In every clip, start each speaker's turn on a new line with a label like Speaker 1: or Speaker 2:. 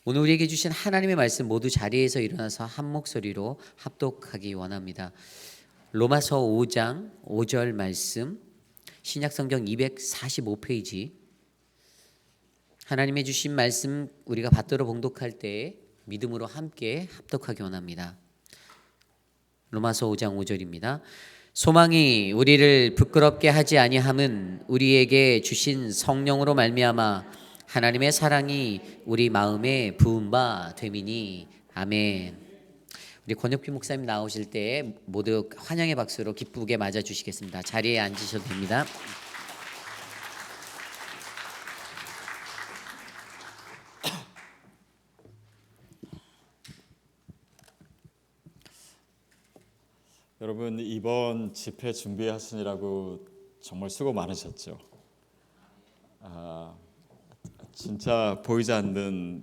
Speaker 1: 오늘 우리에게 주신 하나님의 말씀 모두 자리에서 일어나서 한 목소리로 합독하기 원합니다. 로마서 5장 5절 말씀, 신약성경 245페이지. 하나님의 주신 말씀 우리가 받들어 봉독할 때 믿음으로 함께 합독하기 원합니다. 로마서 5장 5절입니다. 소망이 우리를 부끄럽게 하지 아니함은 우리에게 주신 성령으로 말미암아 하나님의 사랑이 우리 마음에 부은 바 됨이니. 아멘. 우리 권혁규 목사님 나오실 때 모두 환영의 박수로 기쁘게 맞아 주시겠습니다. 자리에 앉으셔도 됩니다.
Speaker 2: 여러분, 이번 집회 준비하시느라고 정말 수고 많으셨죠. 진짜 보이지 않는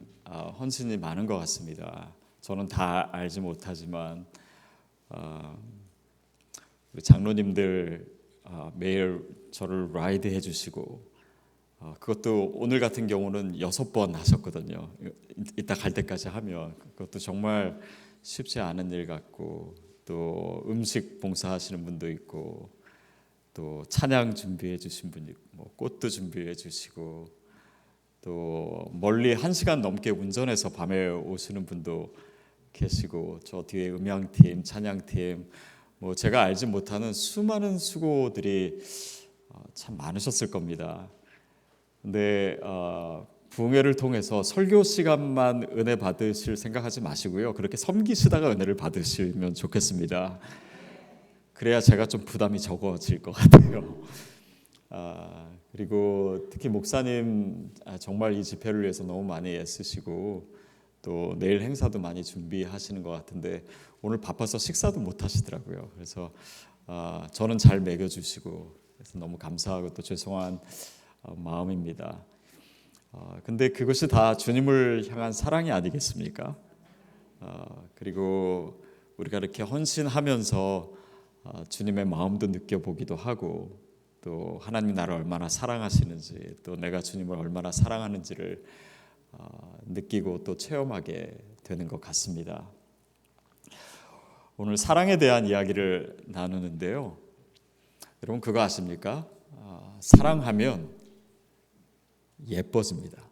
Speaker 2: 헌신이 많은 것 같습니다. 저는 다 알지 못하지만 우리 장로님들 매일 저를 라이드 해주시고, 그것도 오늘 같은 경우는 6번 하셨거든요. 이따 갈 때까지 하면 그것도 정말 쉽지 않은 일 같고, 또 음식 봉사하시는 분도 있고, 또 찬양 준비해 주신 분이 있고, 꽃도 준비해 주시고, 또 멀리 1시간 넘게 운전해서 밤에 오시는 분도 계시고, 저 뒤에 음향팀, 찬양팀, 제가 알지 못하는 수많은 수고들이 참 많으셨을 겁니다. 근데 부흥회를 통해서 설교 시간만 은혜 받으실 생각하지 마시고요. 그렇게 섬기시다가 은혜를 받으시면 좋겠습니다. 그래야 제가 좀 부담이 적어질 것 같아요. 그리고 특히 목사님 정말 이 집회를 위해서 너무 많이 애쓰시고, 또 내일 행사도 많이 준비하시는 것 같은데 오늘 바빠서 식사도 못 하시더라고요. 그래서 저는 잘 먹여주시고, 그래서 너무 감사하고 또 죄송한 마음입니다. 근데 그것이 다 주님을 향한 사랑이 아니겠습니까? 그리고 우리가 이렇게 헌신하면서 주님의 마음도 느껴보기도 하고, 또 하나님이 나를 얼마나 사랑하시는지, 또 내가 주님을 얼마나 사랑하는지를 느끼고 또 체험하게 되는 것 같습니다. 오늘 사랑에 대한 이야기를 나누는데요. 여러분 그거 아십니까? 사랑하면 예뻐집니다.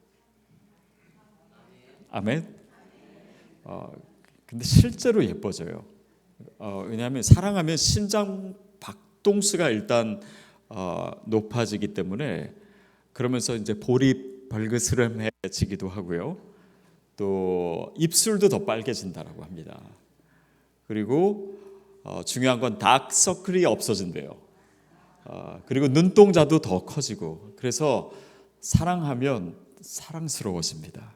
Speaker 2: 아멘. 근데 실제로 예뻐져요. 왜냐하면 사랑하면 심장 박동수가 일단 높아지기 때문에, 그러면서 이제 볼이 벌그스름해지기도 하고요. 또 입술도 더 빨개진다라고 합니다. 그리고 중요한 건 다크서클이 없어진대요. 그리고 눈동자도 더 커지고, 그래서 사랑하면 사랑스러워집니다.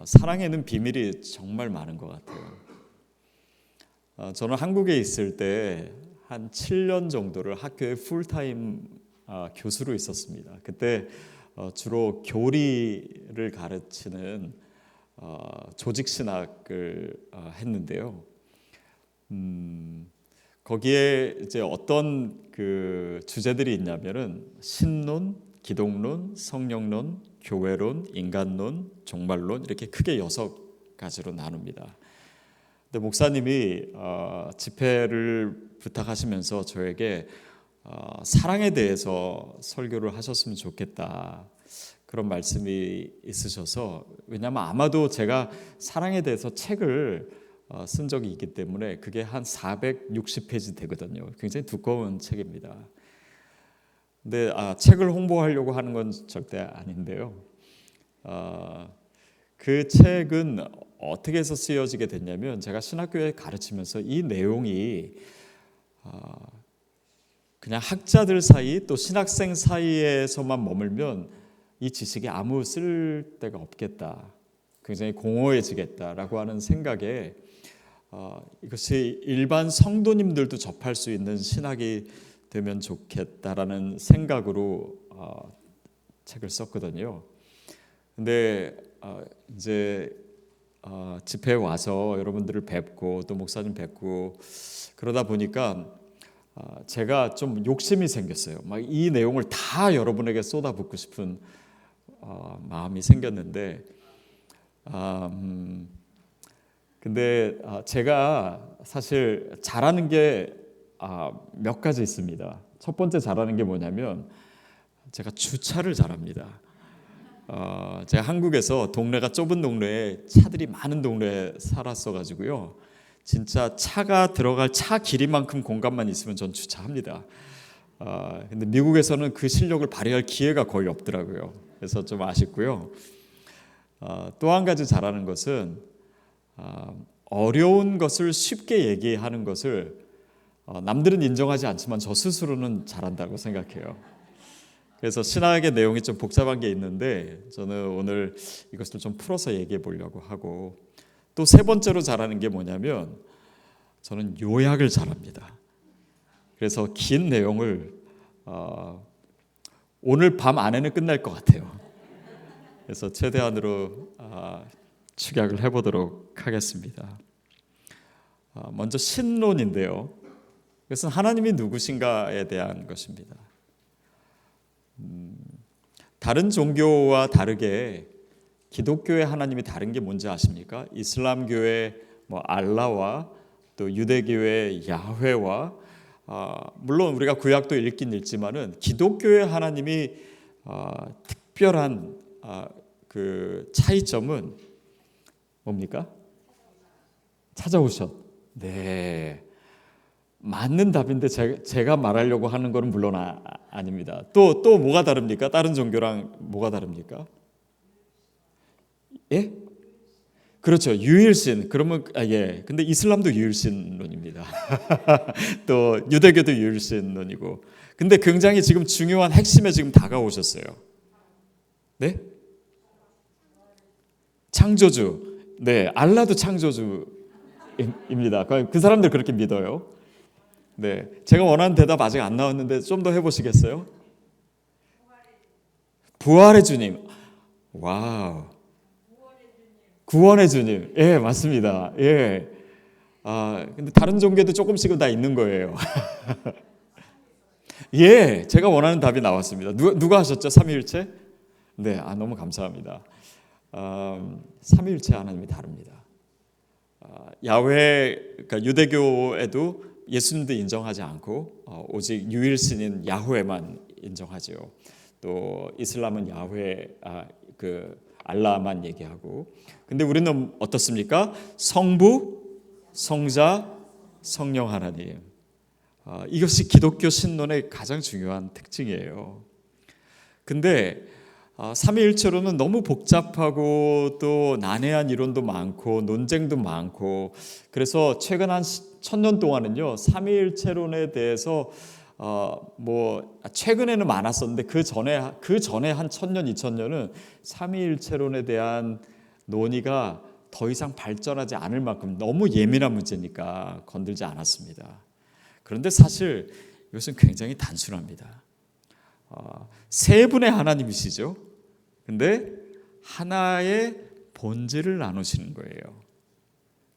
Speaker 2: 사랑에는 비밀이 정말 많은 것 같아요. 저는 한국에 있을 때 한 7년 정도를 학교에 풀타임 교수로 있었습니다. 그때 주로 교리를 가르치는 조직신학을 했는데요. 거기에 이제 어떤 그 주제들이 있냐면은 신론, 기독론, 성령론, 교회론, 인간론, 종말론, 이렇게 크게 6가지로 나눕니다. 근데 목사님이 집회를 부탁하시면서 저에게 사랑에 대해서 설교를 하셨으면 좋겠다, 그런 말씀이 있으셔서, 왜냐하면 아마도 제가 사랑에 대해서 책을 쓴 적이 있기 때문에 그게 한 460페이지 되거든요. 굉장히 두꺼운 책입니다. 근데 책을 홍보하려고 하는 건 절대 아닌데요. 그 책은 어떻게 해서 쓰여지게 됐냐면, 제가 신학교에 가르치면서 이 내용이 그냥 학자들 사이, 또 신학생 사이에서만 머물면 이 지식이 아무 쓸데가 없겠다, 굉장히 공허해지겠다라고 하는 생각에 이것이 일반 성도님들도 접할 수 있는 신학이 되면 좋겠다라는 생각으로 책을 썼거든요. 근데 이제 집회에 와서 여러분들을 뵙고 또 목사님 뵙고 그러다 보니까 제가 좀 욕심이 생겼어요. 막 이 내용을 다 여러분에게 쏟아붓고 싶은 마음이 생겼는데, 근데 제가 사실 잘하는 게 몇 가지 있습니다. 첫 번째 잘하는 게 뭐냐면 제가 주차를 잘합니다. 제가 한국에서 동네가 좁은 동네에 차들이 많은 동네에 살았어가지고요. 진짜 차가 들어갈 차 길이만큼 공간만 있으면 전 주차합니다. 근데 미국에서는 그 실력을 발휘할 기회가 거의 없더라고요. 그래서 좀 아쉽고요. 또 한 가지 잘하는 것은 어려운 것을 쉽게 얘기하는 것을 남들은 인정하지 않지만 저 스스로는 잘한다고 생각해요. 그래서 신학의 내용이 좀 복잡한 게 있는데 저는 오늘 이것을 좀 풀어서 얘기해 보려고 하고, 또 세 번째로 잘하는 게 뭐냐면 저는 요약을 잘합니다. 그래서 긴 내용을 오늘 밤 안에는 끝날 것 같아요. 그래서 최대한으로 축약을 해보도록 하겠습니다. 먼저 신론인데요. 이것은 하나님이 누구신가에 대한 것입니다. 다른 종교와 다르게 기독교의 하나님이 다른 게 뭔지 아십니까? 이슬람교의 알라와 또 유대교의 야훼와 물론 우리가 구약도 읽긴 읽지만은 기독교의 하나님이 특별한 그 차이점은 뭡니까? 찾아오셨. 네, 맞는 답인데 제가 말하려고 하는 거는 물론 아닙니다. 또 뭐가 다릅니까? 다른 종교랑 뭐가 다릅니까? 예? 그렇죠. 유일신. 그러면 예. 근데 이슬람도 유일신론입니다. 또 유대교도 유일신론이고. 근데 굉장히 지금 중요한 핵심에 지금 다가오셨어요. 네? 창조주. 네, 알라도 창조주입니다. 그 사람들 그렇게 믿어요. 네, 제가 원하는 대답 아직 안 나왔는데 좀 더 해보시겠어요? 부활의 주님. 와우. 구원의 주님. 예, 맞습니다. 예. 근데 다른 종교도 조금씩은 다 있는 거예요. 예, 제가 원하는 답이 나왔습니다. 누가 하셨죠? 삼위일체? 네, 너무 감사합니다. 삼위일체 하나님이 다릅니다. 야훼, 그러니까 유대교에도 예수님도 인정하지 않고 오직 유일신인 야훼만 인정하죠. 또 이슬람은 야훼, 그 알라만 얘기하고. 근데 우리는 어떻습니까? 성부, 성자, 성령 하나님. 이것이 기독교 신론의 가장 중요한 특징이에요. 근데 삼위일체로는 너무 복잡하고 또 난해한 이론도 많고 논쟁도 많고, 그래서 최근 한 1000년 동안은요 삼위일체론에 대해서 최근에는 많았었는데 그 전에 한 1000년 2000년은 삼위일체론에 대한 논의가 더 이상 발전하지 않을 만큼 너무 예민한 문제니까 건들지 않았습니다. 그런데 사실 이것은 굉장히 단순합니다. 세 분의 하나님이시죠. 근데 하나의 본질을 나누시는 거예요.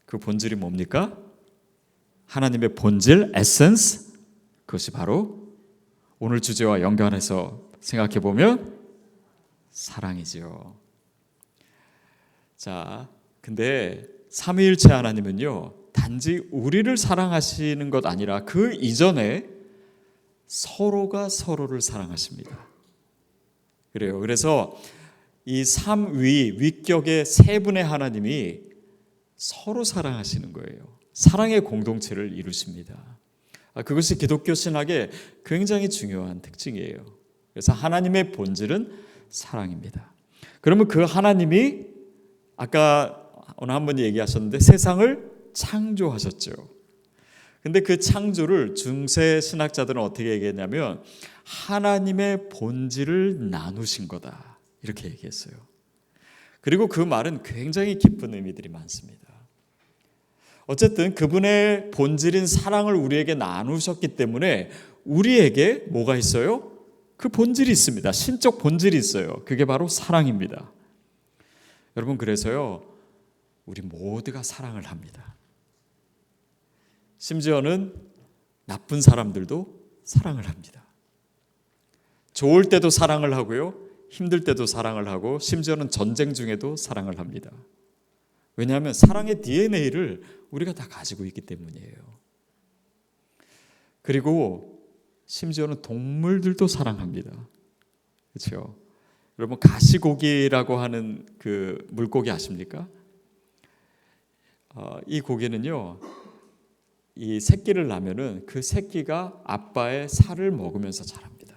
Speaker 2: 그 본질이 뭡니까? 하나님의 본질, 에센스. 그것이 바로 오늘 주제와 연관해서 생각해 보면 사랑이죠. 자, 근데 삼위일체 하나님은요 단지 우리를 사랑하시는 것 아니라 그 이전에 서로가 서로를 사랑하십니다. 그래요. 그래서 이 위격의 세 분의 하나님이 서로 사랑하시는 거예요. 사랑의 공동체를 이루십니다. 그것이 기독교 신학의 굉장히 중요한 특징이에요. 그래서 하나님의 본질은 사랑입니다. 그러면 그 하나님이 아까 오늘 한 번 얘기하셨는데 세상을 창조하셨죠. 근데 그 창조를 중세 신학자들은 어떻게 얘기했냐면 하나님의 본질을 나누신 거다, 이렇게 얘기했어요. 그리고 그 말은 굉장히 깊은 의미들이 많습니다. 어쨌든 그분의 본질인 사랑을 우리에게 나누셨기 때문에 우리에게 뭐가 있어요? 그 본질이 있습니다. 신적 본질이 있어요. 그게 바로 사랑입니다. 여러분, 그래서요 우리 모두가 사랑을 합니다. 심지어는 나쁜 사람들도 사랑을 합니다. 좋을 때도 사랑을 하고요, 힘들 때도 사랑을 하고, 심지어는 전쟁 중에도 사랑을 합니다. 왜냐하면 사랑의 DNA를 우리가 다 가지고 있기 때문이에요. 그리고 심지어는 동물들도 사랑합니다. 그렇죠? 여러분 가시고기라고 하는 그 물고기 아십니까? 이 고기는요, 이 새끼를 낳으면은 그 새끼가 아빠의 살을 먹으면서 자랍니다.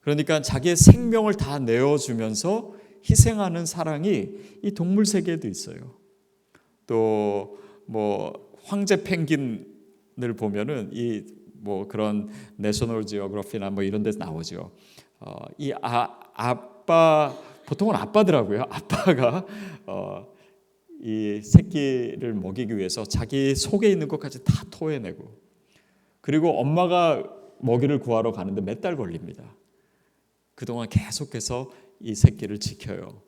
Speaker 2: 그러니까 자기의 생명을 다 내어주면서 희생하는 사랑이 이 동물 세계에도 있어요. 또 뭐 황제 펭귄을 보면은 이 뭐 그런 내셔널 지오그래피나 뭐 이런 데서 나오죠. 이 아빠, 보통은 아빠더라고요. 아빠가 이 새끼를 먹이기 위해서 자기 속에 있는 것까지 다 토해내고, 그리고 엄마가 먹이를 구하러 가는데 몇 달 걸립니다. 그동안 계속해서 이 새끼를 지켜요.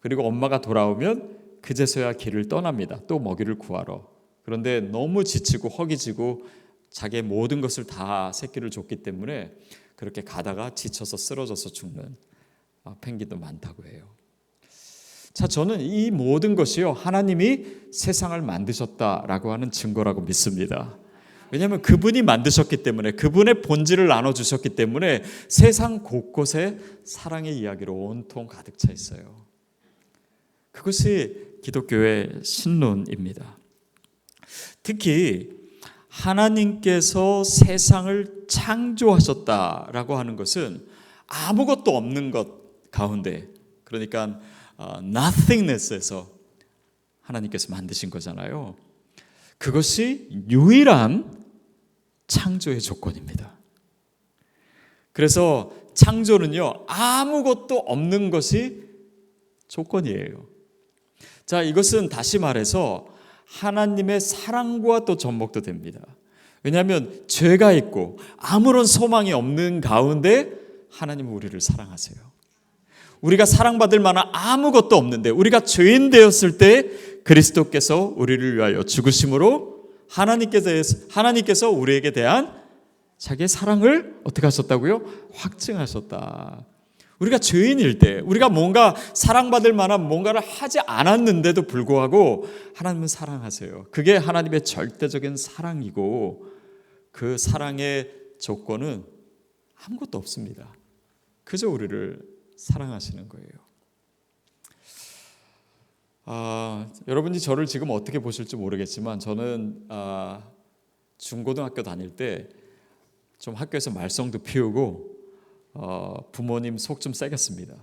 Speaker 2: 그리고 엄마가 돌아오면 그제서야 길을 떠납니다. 또 먹이를 구하러. 그런데 너무 지치고 허기지고 자기의 모든 것을 다 새끼를 줬기 때문에 그렇게 가다가 지쳐서 쓰러져서 죽는 펭귄도 많다고 해요. 자, 저는 이 모든 것이요, 하나님이 세상을 만드셨다라고 하는 증거라고 믿습니다. 왜냐하면 그분이 만드셨기 때문에, 그분의 본질을 나눠주셨기 때문에 세상 곳곳에 사랑의 이야기로 온통 가득 차 있어요. 그것이 기독교의 신론입니다. 특히 하나님께서 세상을 창조하셨다라고 하는 것은 아무것도 없는 것 가운데, 그러니까 nothingness에서 하나님께서 만드신 거잖아요. 그것이 유일한 창조의 조건입니다. 그래서 창조는요, 아무것도 없는 것이 조건이에요. 자, 이것은 다시 말해서 하나님의 사랑과 또 접목도 됩니다. 왜냐하면 죄가 있고 아무런 소망이 없는 가운데 하나님은 우리를 사랑하세요. 우리가 사랑받을 만한 아무것도 없는데, 우리가 죄인 되었을 때 그리스도께서 우리를 위하여 죽으심으로 하나님께서 우리에게 대한 자기의 사랑을 어떻게 하셨다고요? 확증하셨다. 우리가 죄인일 때, 우리가 뭔가 사랑받을 만한 뭔가를 하지 않았는데도 불구하고 하나님은 사랑하세요. 그게 하나님의 절대적인 사랑이고, 그 사랑의 조건은 아무것도 없습니다. 그저 우리를 사랑하시는 거예요. 여러분이 저를 지금 어떻게 보실지 모르겠지만, 저는 중고등학교 다닐 때 좀 학교에서 말썽도 피우고 부모님 속 좀 세겠습니다.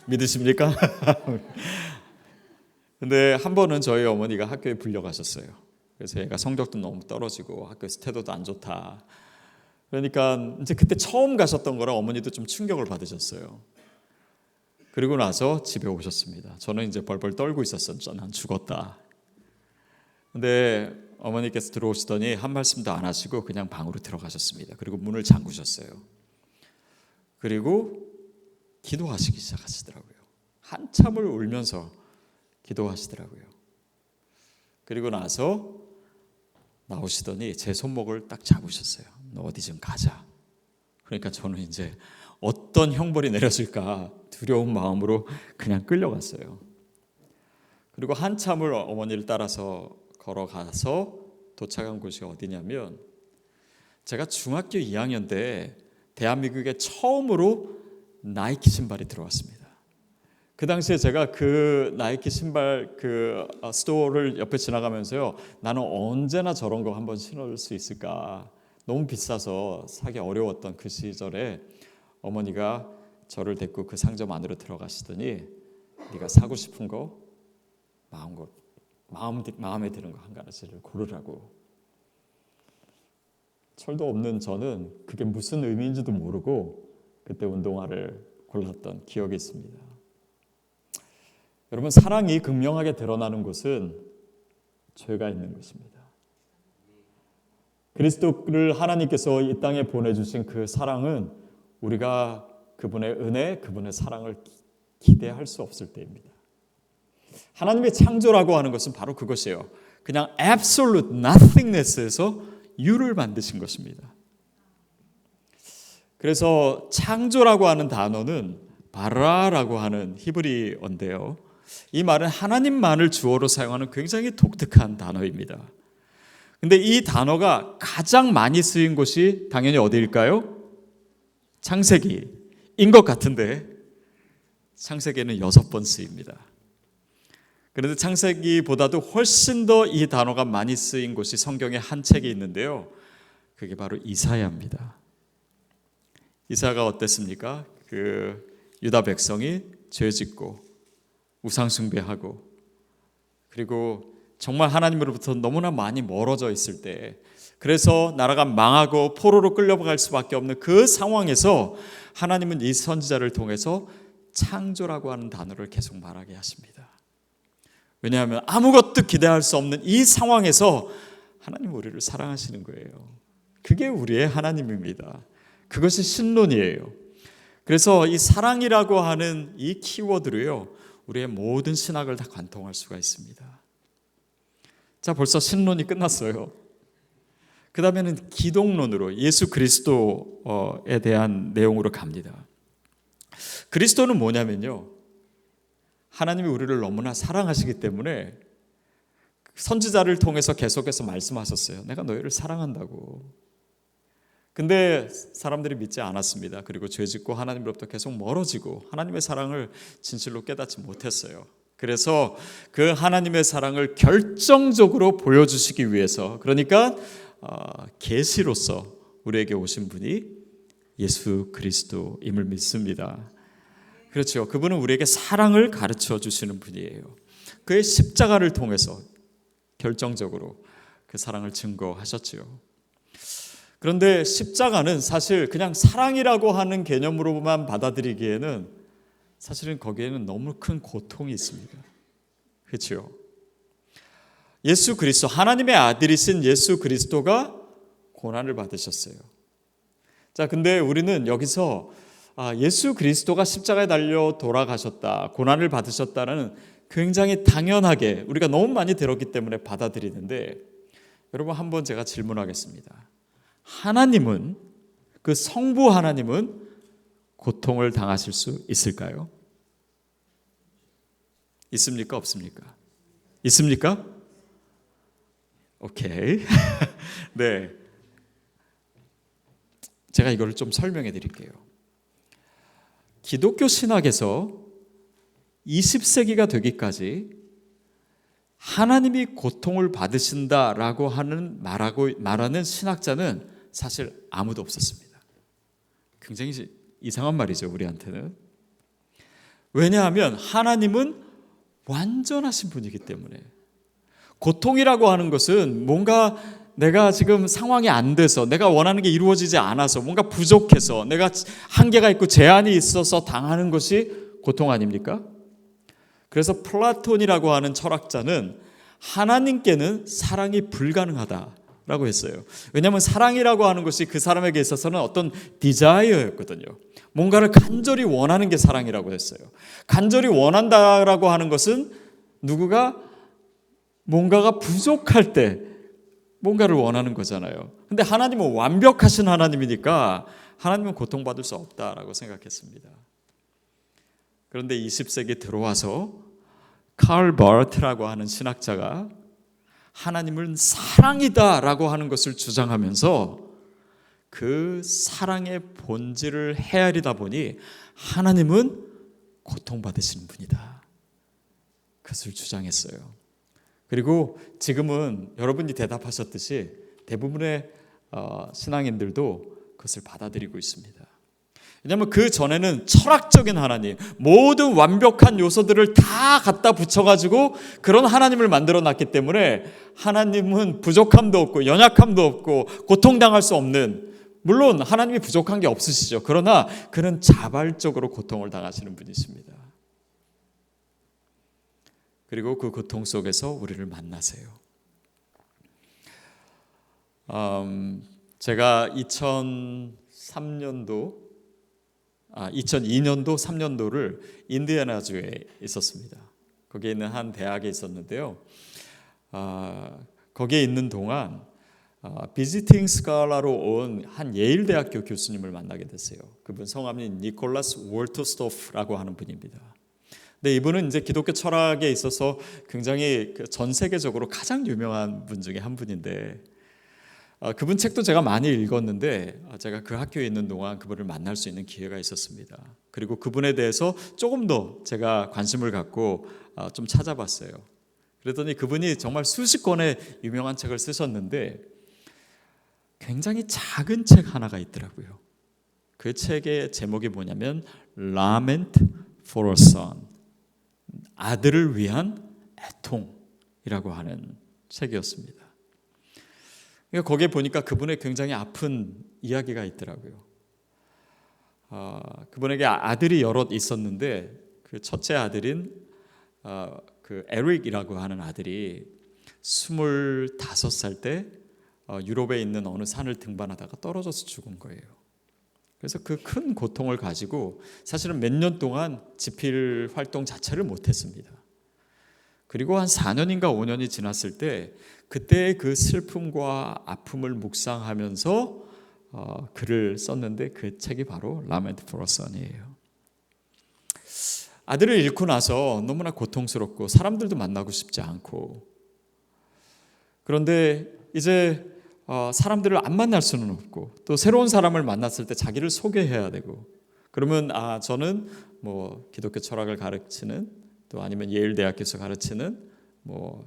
Speaker 2: 믿으십니까? 근데 한 번은 저희 어머니가 학교에 불려가셨어요. 그래서 얘가 성적도 너무 떨어지고 학교에서 태도도 안 좋다. 그러니까 이제 그때 처음 가셨던 거라 어머니도 좀 충격을 받으셨어요. 그리고 나서 집에 오셨습니다. 저는 이제 벌벌 떨고 있었죠. 난 죽었다. 근데 어머니께서 들어오시더니 한 말씀도 안 하시고 그냥 방으로 들어가셨습니다. 그리고 문을 잠그셨어요. 그리고 기도하시기 시작하시더라고요. 한참을 울면서 기도하시더라고요. 그리고 나서 나오시더니 제 손목을 딱 잡으셨어요. 너 어디 좀 가자. 그러니까 저는 이제 어떤 형벌이 내려질까 두려운 마음으로 그냥 끌려갔어요. 그리고 한참을 어머니를 따라서 걸어가서 도착한 곳이 어디냐면, 제가 중학교 2학년 때 대한민국에 처음으로 나이키 신발이 들어왔습니다. 그 당시에 제가 그 나이키 신발 그 스토어를 옆에 지나가면서요, 나는 언제나 저런 거 한번 신을 수 있을까, 너무 비싸서 사기 어려웠던 그 시절에 어머니가 저를 데리고 그 상점 안으로 들어가시더니, 네가 사고 싶은 거 마음에 드는 거 한 가지를 고르라고. 철도 없는 저는 그게 무슨 의미인지도 모르고 그때 운동화를 골랐던 기억이 있습니다. 여러분, 사랑이 극명하게 드러나는 곳은 죄가 있는 것입니다. 그리스도를 하나님께서 이 땅에 보내주신 그 사랑은 우리가 그분의 은혜, 그분의 사랑을 기대할 수 없을 때입니다. 하나님의 창조라고 하는 것은 바로 그것이에요. 그냥 absolute nothingness에서 유를 만드신 것입니다. 그래서 창조라고 하는 단어는 바라라고 하는 히브리어인데요. 이 말은 하나님만을 주어로 사용하는 굉장히 독특한 단어입니다. 근데 이 단어가 가장 많이 쓰인 곳이 당연히 어디일까요? 창세기인 것 같은데 창세기에는 6번 쓰입니다. 그런데 창세기보다도 훨씬 더 이 단어가 많이 쓰인 곳이 성경에 한 책이 있는데요. 그게 바로 이사야입니다. 이사야가 어땠습니까? 그 유다 백성이 죄짓고 우상 숭배하고 그리고 정말 하나님으로부터 너무나 많이 멀어져 있을 때, 그래서 나라가 망하고 포로로 끌려갈 수밖에 없는 그 상황에서 하나님은 이 선지자를 통해서 창조라고 하는 단어를 계속 말하게 하십니다. 왜냐하면 아무것도 기대할 수 없는 이 상황에서 하나님 우리를 사랑하시는 거예요. 그게 우리의 하나님입니다. 그것이 신론이에요. 그래서 이 사랑이라고 하는 이 키워드로요, 우리의 모든 신학을 다 관통할 수가 있습니다. 자, 벌써 신론이 끝났어요. 그 다음에는 기독론으로 예수 그리스도에 대한 내용으로 갑니다. 그리스도는 뭐냐면요, 하나님이 우리를 너무나 사랑하시기 때문에 선지자를 통해서 계속해서 말씀하셨어요. 내가 너희를 사랑한다고. 근데 사람들이 믿지 않았습니다. 그리고 죄짓고 하나님으로부터 계속 멀어지고 하나님의 사랑을 진실로 깨닫지 못했어요. 그래서 그 하나님의 사랑을 결정적으로 보여주시기 위해서, 그러니까 계시로서 우리에게 오신 분이 예수 그리스도임을 믿습니다. 그렇죠. 그분은 우리에게 사랑을 가르쳐 주시는 분이에요. 그의 십자가를 통해서 결정적으로 그 사랑을 증거하셨지요. 그런데 십자가는 사실 그냥 사랑이라고 하는 개념으로만 받아들이기에는 사실은 거기에는 너무 큰 고통이 있습니다. 그렇죠? 예수 그리스도, 하나님의 아들이신 예수 그리스도가 고난을 받으셨어요. 자, 근데 우리는 여기서 예수 그리스도가 십자가에 달려 돌아가셨다, 고난을 받으셨다는 굉장히 당연하게 우리가 너무 많이 들었기 때문에 받아들이는데, 여러분 한번 제가 질문하겠습니다. 하나님은, 그 성부 하나님은 고통을 당하실 수 있을까요? 있습니까? 없습니까? 있습니까? 오케이. 네. 제가 이걸 좀 설명해 드릴게요. 기독교 신학에서 20세기가 되기까지 하나님이 고통을 받으신다라고 말하는 신학자는 사실 아무도 없었습니다. 굉장히 이상한 말이죠, 우리한테는. 왜냐하면 하나님은 완전하신 분이기 때문에. 고통이라고 하는 것은 뭔가 내가 지금 상황이 안 돼서, 내가 원하는 게 이루어지지 않아서, 뭔가 부족해서, 내가 한계가 있고 제한이 있어서 당하는 것이 고통 아닙니까? 그래서 플라톤이라고 하는 철학자는 하나님께는 사랑이 불가능하다라고 했어요. 왜냐하면 사랑이라고 하는 것이 그 사람에게 있어서는 어떤 디자이어였거든요. 뭔가를 간절히 원하는 게 사랑이라고 했어요. 간절히 원한다라고 하는 것은 누구가 뭔가가 부족할 때 뭔가를 원하는 거잖아요. 근데 하나님은 완벽하신 하나님이니까 하나님은 고통받을 수 없다라고 생각했습니다. 그런데 20세기에 들어와서 칼 바르트라고 하는 신학자가 하나님은 사랑이다라고 하는 것을 주장하면서 그 사랑의 본질을 헤아리다 보니 하나님은 고통받으시는 분이다, 그것을 주장했어요. 그리고 지금은 여러분이 대답하셨듯이 대부분의 신앙인들도 그것을 받아들이고 있습니다. 왜냐하면 그 전에는 철학적인 하나님, 모든 완벽한 요소들을 다 갖다 붙여가지고 그런 하나님을 만들어놨기 때문에 하나님은 부족함도 없고 연약함도 없고 고통당할 수 없는, 물론 하나님이 부족한 게 없으시죠. 그러나 그는 자발적으로 고통을 당하시는 분이십니다. 그리고 그 고통 속에서 우리를 만나세요. 제가 2002년도 3년도를 인디애나주에 있었습니다. 거기에 있는 한 대학에 있었는데요. 거기에 있는 동안 비지팅 스칼라로 온 한 예일대학교 교수님을 만나게 됐어요. 그분 성함이 니콜라스 월터스토프라고 하는 분입니다. 근데 이분은 이제 기독교 철학에 있어서 굉장히 전 세계적으로 가장 유명한 분 중에 한 분인데, 그분 책도 제가 많이 읽었는데 제가 그 학교에 있는 동안 그분을 만날 수 있는 기회가 있었습니다. 그리고 그분에 대해서 조금 더 제가 관심을 갖고 좀 찾아봤어요. 그랬더니 그분이 정말 수십 권의 유명한 책을 쓰셨는데 굉장히 작은 책 하나가 있더라고요. 그 책의 제목이 뭐냐면 Lament for a Son, 아들을 위한 애통이라고 하는 책이었습니다. 거기에 보니까 그분의 굉장히 아픈 이야기가 있더라고요. 그분에게 아들이 여럿 있었는데 그 첫째 아들인 그 에릭이라고 하는 아들이 25살 때 유럽에 있는 어느 산을 등반하다가 떨어져서 죽은 거예요. 그래서 그 큰 고통을 가지고 사실은 몇 년 동안 집필 활동 자체를 못했습니다. 그리고 한 4년인가 5년이 지났을 때 그때의 그 슬픔과 아픔을 묵상하면서 글을 썼는데 그 책이 바로 Lament for a Son이에요. 아들을 잃고 나서 너무나 고통스럽고 사람들도 만나고 싶지 않고, 그런데 이제 사람들을 안 만날 수는 없고 또 새로운 사람을 만났을 때 자기를 소개해야 되고, 그러면 저는 뭐 기독교 철학을 가르치는, 또 아니면 예일대학교에서 가르치는 뭐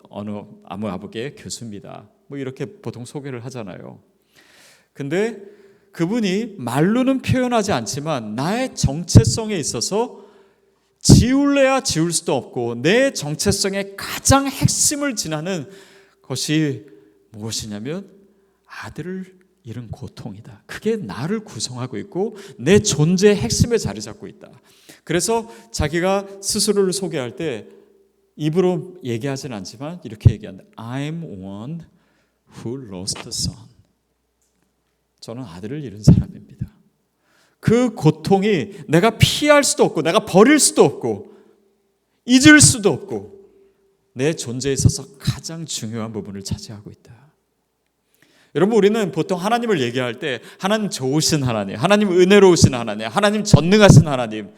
Speaker 2: 어느 아무아부의 교수입니다, 뭐 이렇게 보통 소개를 하잖아요. 근데 그분이 말로는 표현하지 않지만 나의 정체성에 있어서 지울래야 지울 수도 없고 내 정체성의 가장 핵심을 지나는 것이 무엇이냐면 아들을 잃은 고통이다. 그게 나를 구성하고 있고 내 존재의 핵심에 자리 잡고 있다. 그래서 자기가 스스로를 소개할 때 입으로 얘기하진 않지만 이렇게 얘기한다. I'm one who lost a son. 저는 아들을 잃은 사람입니다. 그 고통이 내가 피할 수도 없고 내가 버릴 수도 없고 잊을 수도 없고 내 존재에 있어서 가장 중요한 부분을 차지하고 있다. 여러분, 우리는 보통 하나님을 얘기할 때 하나님 좋으신 하나님, 하나님 은혜로우신 하나님, 하나님 전능하신 하나님,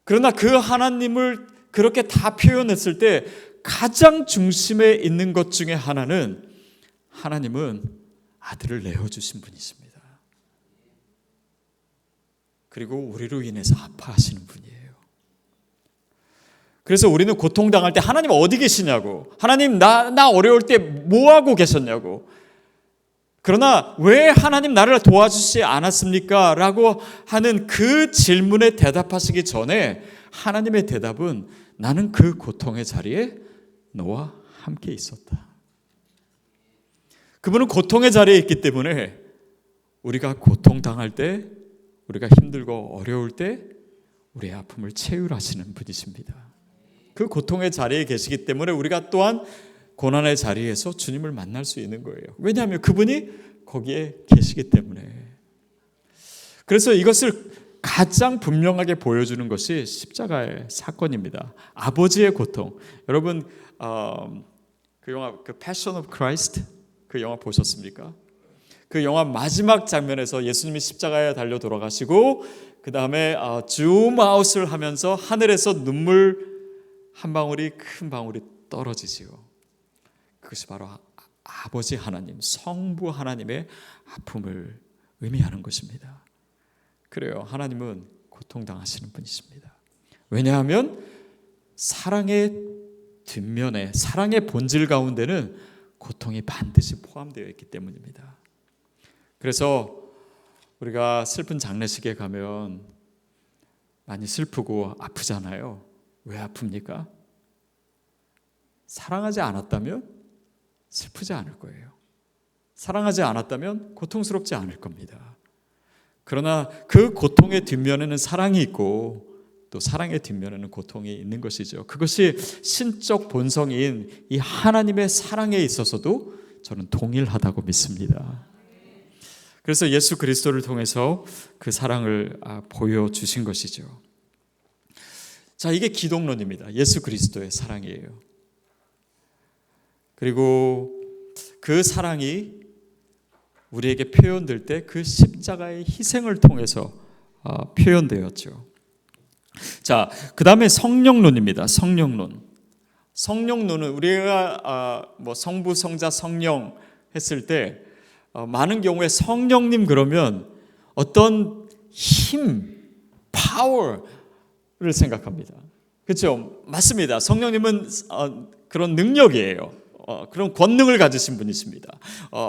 Speaker 2: 그러나 그 하나님을 그렇게 다 표현했을 때 가장 중심에 있는 것 중에 하나는 하나님은 아들을 내어주신 분이십니다. 그리고 우리로 인해서 아파하시는 분이에요. 그래서 우리는 고통당할 때 하나님 어디 계시냐고, 하나님 나 어려울 때 뭐하고 계셨냐고, 그러나 왜 하나님 나를 도와주시지 않았습니까? 라고 하는 그 질문에 대답하시기 전에 하나님의 대답은 나는 그 고통의 자리에 너와 함께 있었다. 그분은 고통의 자리에 있기 때문에 우리가 고통당할 때, 우리가 힘들고 어려울 때 우리의 아픔을 채울하시는 분이십니다. 그 고통의 자리에 계시기 때문에 우리가 또한 고난의 자리에서 주님을 만날 수 있는 거예요. 왜냐하면 그분이 거기에 계시기 때문에. 그래서 이것을 가장 분명하게 보여주는 것이 십자가의 사건입니다. 아버지의 고통. 여러분, 그 영화 그 Passion of Christ, 그 영화 보셨습니까? 그 영화 마지막 장면에서 예수님이 십자가에 달려 돌아가시고 그 다음에 줌아웃을 하면서 하늘에서 눈물 한 방울이 큰 방울이 떨어지지요. 그것이 바로 아버지 하나님, 성부 하나님의 아픔을 의미하는 것입니다. 그래요. 하나님은 고통당하시는 분이십니다. 왜냐하면 사랑의 뒷면에, 사랑의 본질 가운데는 고통이 반드시 포함되어 있기 때문입니다. 그래서 우리가 슬픈 장례식에 가면 많이 슬프고 아프잖아요. 왜 아픕니까? 사랑하지 않았다면 슬프지 않을 거예요. 사랑하지 않았다면 고통스럽지 않을 겁니다. 그러나 그 고통의 뒷면에는 사랑이 있고 또 사랑의 뒷면에는 고통이 있는 것이죠. 그것이 신적 본성인 이 하나님의 사랑에 있어서도 저는 동일하다고 믿습니다. 그래서 예수 그리스도를 통해서 그 사랑을 보여주신 것이죠. 자, 이게 기독론입니다. 예수 그리스도의 사랑이에요. 그리고 그 사랑이 우리에게 표현될 때 그 십자가의 희생을 통해서 표현되었죠. 자, 그 다음에 성령론입니다. 성령론은 우리가 뭐 성부, 성자, 성령 했을 때 많은 경우에 성령님 그러면 어떤 힘, 파워를 생각합니다. 그렇죠? 맞습니다. 성령님은 그런 능력이에요. 그런 권능을 가지신 분이십니다.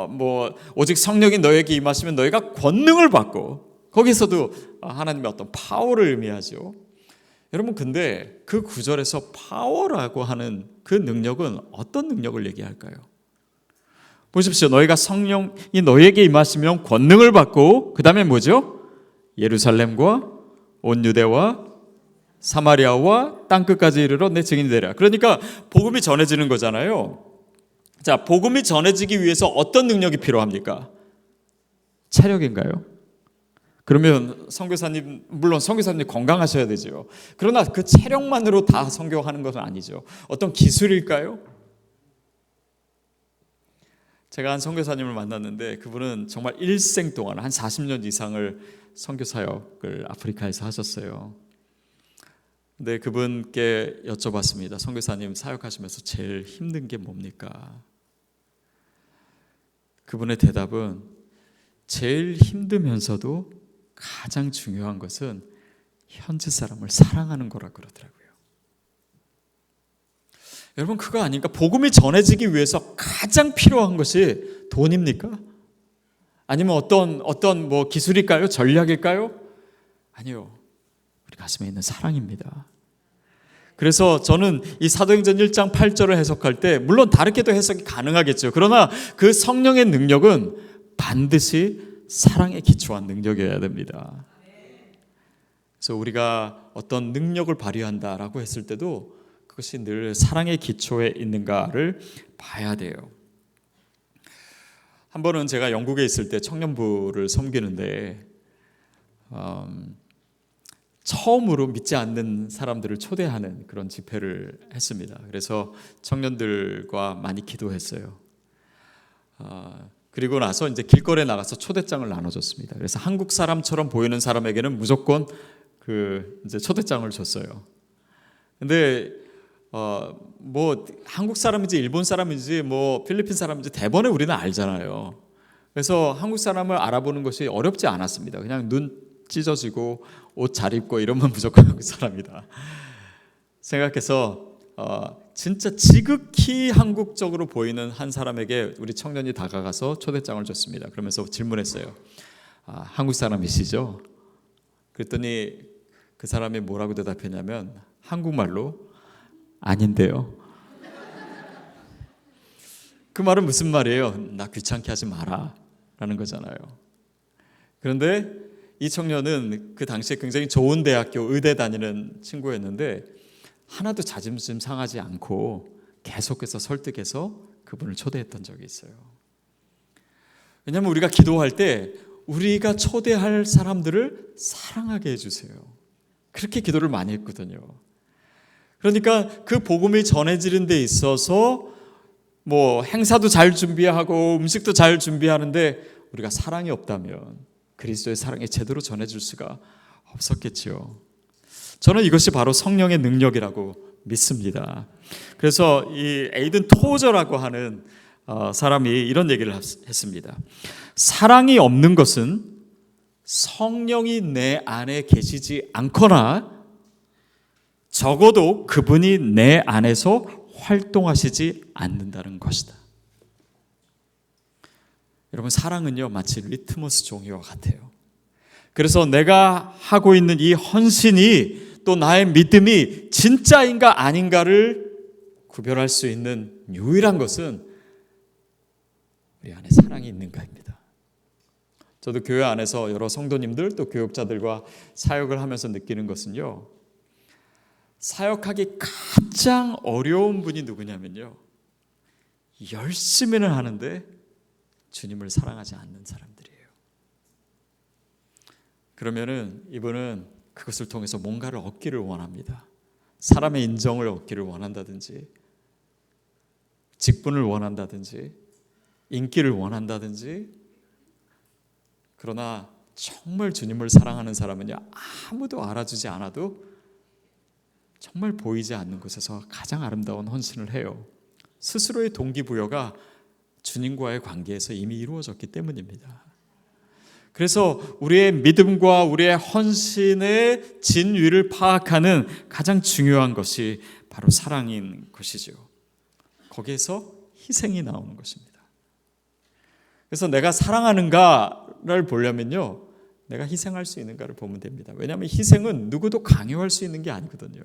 Speaker 2: 뭐 오직 성령이 너에게 임하시면 너희가 권능을 받고, 거기서도 하나님의 어떤 파워를 의미하죠. 여러분, 근데 그 구절에서 파워라고 하는 그 능력은 어떤 능력을 얘기할까요? 보십시오. 너희가 성령이 너희에게 임하시면 권능을 받고, 그 다음에 뭐죠? 예루살렘과 온 유대와 사마리아와 땅끝까지 이르러 내 증인이 되리라. 그러니까 복음이 전해지는 거잖아요. 자, 복음이 전해지기 위해서 어떤 능력이 필요합니까? 체력인가요? 그러면 선교사님, 물론 선교사님 건강하셔야 되죠. 그러나 그 체력만으로 다 선교하는 것은 아니죠. 어떤 기술일까요? 제가 한 선교사님을 만났는데 그분은 정말 일생 동안 한 40년 이상을 선교 사역을 아프리카에서 하셨어요. 근데 그분께 여쭤봤습니다. 선교사님 사역하시면서 제일 힘든 게 뭡니까? 그분의 대답은 제일 힘들면서도 가장 중요한 것은 현지 사람을 사랑하는 거라 그러더라고요. 여러분, 그거 아닌가? 복음이 전해지기 위해서 가장 필요한 것이 돈입니까? 아니면 어떤 뭐 기술일까요? 전략일까요? 아니요. 우리 가슴에 있는 사랑입니다. 그래서 저는 이 사도행전 1장 8절을 해석할 때 물론 다르게도 해석이 가능하겠죠. 그러나 그 성령의 능력은 반드시 사랑에 기초한 능력이어야 됩니다. 그래서 우리가 어떤 능력을 발휘한다라고 했을 때도 그것이 늘 사랑의 기초에 있는가를 봐야 돼요. 한 번은 제가 영국에 있을 때 청년부를 섬기는데 처음으로 믿지 않는 사람들을 초대하는 그런 집회를 했습니다. 그래서 청년들과 많이 기도했어요. 그리고 나서 이제 길거리에 나가서 초대장을 나눠줬습니다. 그래서 한국 사람처럼 보이는 사람에게는 무조건 이제 초대장을 줬어요. 근데 뭐 한국 사람인지 일본 사람인지 뭐 필리핀 사람인지 대번에 우리는 알잖아요. 그래서 한국 사람을 알아보는 것이 어렵지 않았습니다. 그냥 눈 찢어지고 옷 잘 입고 이러면 무조건 한국 사람이다 생각해서 진짜 지극히 한국적으로 보이는 한 사람에게 우리 청년이 다가가서 초대장을 줬습니다. 그러면서 질문했어요. 한국 사람이시죠? 그랬더니 그 사람이 뭐라고 대답했냐면 한국말로 아닌데요. 그 말은 무슨 말이에요? 나 귀찮게 하지 마라 라는 거잖아요. 그런데 이 청년은 그 당시에 굉장히 좋은 대학교 의대 다니는 친구였는데 하나도 자존심 상하지 않고 계속해서 설득해서 그분을 초대했던 적이 있어요. 왜냐하면 우리가 기도할 때 우리가 초대할 사람들을 사랑하게 해주세요. 그렇게 기도를 많이 했거든요. 그러니까 그 복음이 전해지는 데 있어서 뭐 행사도 잘 준비하고 음식도 잘 준비하는데 우리가 사랑이 없다면 그리스도의 사랑이 제대로 전해질 수가 없었겠지요. 저는 이것이 바로 성령의 능력이라고 믿습니다. 그래서 이 에이든 토저라고 하는 사람이 이런 얘기를 했습니다. 사랑이 없는 것은 성령이 내 안에 계시지 않거나 적어도 그분이 내 안에서 활동하시지 않는다는 것이다. 여러분, 사랑은요 마치 리트머스 종이와 같아요. 그래서 내가 하고 있는 이 헌신이 또 나의 믿음이 진짜인가 아닌가를 구별할 수 있는 유일한 것은 우리 안에 사랑이 있는가입니다. 저도 교회 안에서 여러 성도님들 또 교육자들과 사역을 하면서 느끼는 것은요, 사역하기 가장 어려운 분이 누구냐면요, 열심히는 하는데 주님을 사랑하지 않는 사람들이에요. 그러면은 이분은 그것을 통해서 뭔가를 얻기를 원합니다. 사람의 인정을 얻기를 원한다든지 직분을 원한다든지 인기를 원한다든지, 그러나 정말 주님을 사랑하는 사람은요, 아무도 알아주지 않아도 정말 보이지 않는 곳에서 가장 아름다운 헌신을 해요. 스스로의 동기부여가 주님과의 관계에서 이미 이루어졌기 때문입니다. 그래서 우리의 믿음과 우리의 헌신의 진위를 파악하는 가장 중요한 것이 바로 사랑인 것이죠. 거기에서 희생이 나오는 것입니다. 그래서 내가 사랑하는가를 보려면요, 내가 희생할 수 있는가를 보면 됩니다. 왜냐하면 희생은 누구도 강요할 수 있는 게 아니거든요.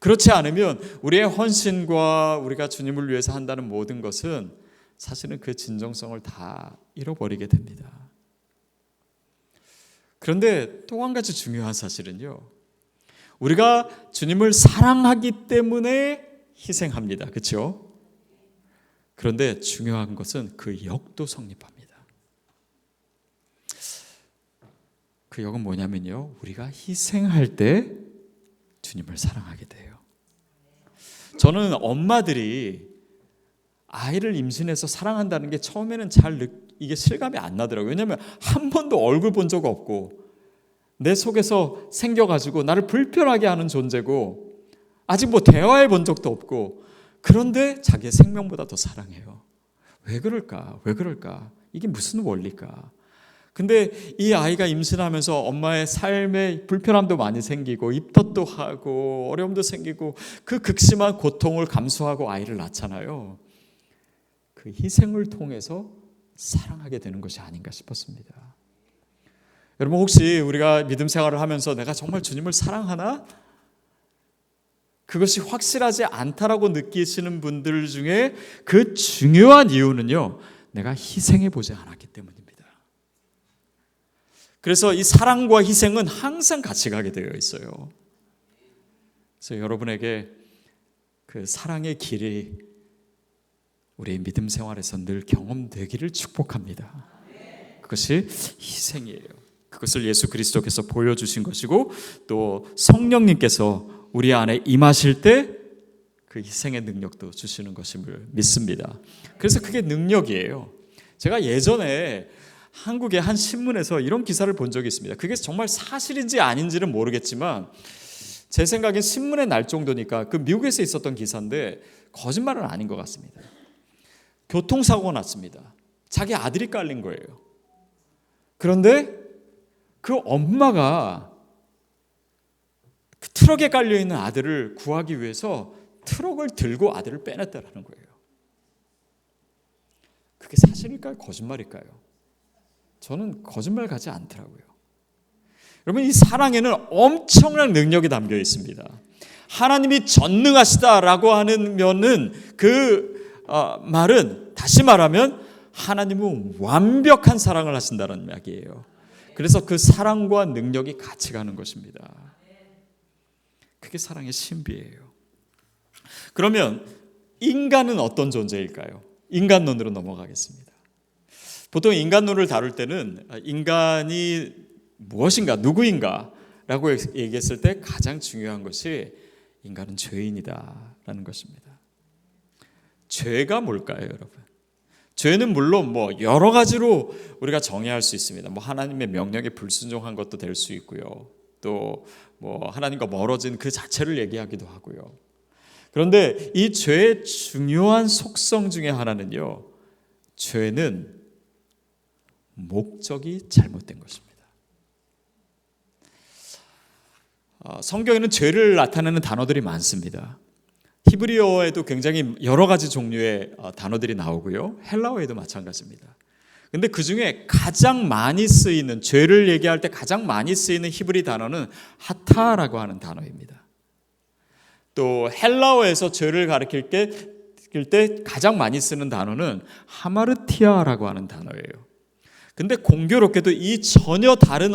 Speaker 2: 그렇지 않으면 우리의 헌신과 우리가 주님을 위해서 한다는 모든 것은 사실은 그 진정성을 다 잃어버리게 됩니다. 그런데 또 한 가지 중요한 사실은요, 우리가 주님을 사랑하기 때문에 희생합니다. 그렇죠? 그런데 중요한 것은 그 역도 성립합니다. 그 역은 뭐냐면요, 우리가 희생할 때 주님을 사랑하게 돼요. 저는 엄마들이 아이를 임신해서 사랑한다는 게 처음에는 이게 실감이 안 나더라고요. 왜냐하면 한 번도 얼굴 본 적 없고 내 속에서 생겨가지고 나를 불편하게 하는 존재고 아직 뭐 대화해 본 적도 없고, 그런데 자기의 생명보다 더 사랑해요. 왜 그럴까? 왜 그럴까? 이게 무슨 원리일까? 근데 이 아이가 임신하면서 엄마의 삶에 불편함도 많이 생기고 입덧도 하고 어려움도 생기고 그 극심한 고통을 감수하고 아이를 낳잖아요. 그 희생을 통해서 사랑하게 되는 것이 아닌가 싶었습니다. 여러분, 혹시 우리가 믿음 생활을 하면서 내가 정말 주님을 사랑하나? 그것이 확실하지 않다라고 느끼시는 분들 중에 그 중요한 이유는요, 내가 희생해 보지 않았기 때문입니다. 그래서 이 사랑과 희생은 항상 같이 가게 되어 있어요. 그래서 여러분에게 그 사랑의 길이 우리의 믿음 생활에서 늘 경험되기를 축복합니다. 그것이 희생이에요. 그것을 예수 그리스도께서 보여주신 것이고, 또 성령님께서 우리 안에 임하실 때 그 희생의 능력도 주시는 것임을 믿습니다. 그래서 그게 능력이에요. 제가 예전에 한국의 한 신문에서 이런 기사를 본 적이 있습니다. 그게 정말 사실인지 아닌지는 모르겠지만 제 생각엔 신문에 날 정도니까 그 미국에서 있었던 기사인데 거짓말은 아닌 것 같습니다. 교통사고가 났습니다. 자기 아들이 깔린 거예요. 그런데 그 엄마가 그 트럭에 깔려있는 아들을 구하기 위해서 트럭을 들고 아들을 빼냈다라는 거예요. 그게 사실일까요? 거짓말일까요? 저는 거짓말 같지 않더라고요. 여러분, 이 사랑에는 엄청난 능력이 담겨 있습니다. 하나님이 전능하시다라고 하는 면은 그 말은, 다시 말하면 하나님은 완벽한 사랑을 하신다는 이야기예요. 그래서 그 사랑과 능력이 같이 가는 것입니다. 그게 사랑의 신비예요. 그러면 인간은 어떤 존재일까요? 인간론으로 넘어가겠습니다. 보통 인간론을 다룰 때는 인간이 무엇인가, 누구인가 라고 얘기했을 때 가장 중요한 것이 인간은 죄인이다라는 것입니다. 죄가 뭘까요, 여러분? 죄는 물론 여러 가지로 우리가 정의할 수 있습니다. 하나님의 명령에 불순종한 것도 될 수 있고요. 또 하나님과 멀어진 그 자체를 얘기하기도 하고요. 그런데 이 죄의 중요한 속성 중에 하나는요, 죄는 목적이 잘못된 것입니다. 성경에는 죄를 나타내는 단어들이 많습니다. 히브리어에도 굉장히 여러 가지 종류의 단어들이 나오고요. 헬라어에도 마찬가지입니다. 근데 그 중에 가장 많이 쓰이는, 죄를 얘기할 때 가장 많이 쓰이는 히브리 단어는 하타라고 하는 단어입니다. 또 헬라어에서 죄를 가리킬 때 가장 많이 쓰는 단어는 하마르티아라고 하는 단어예요. 근데 공교롭게도 이 전혀 다른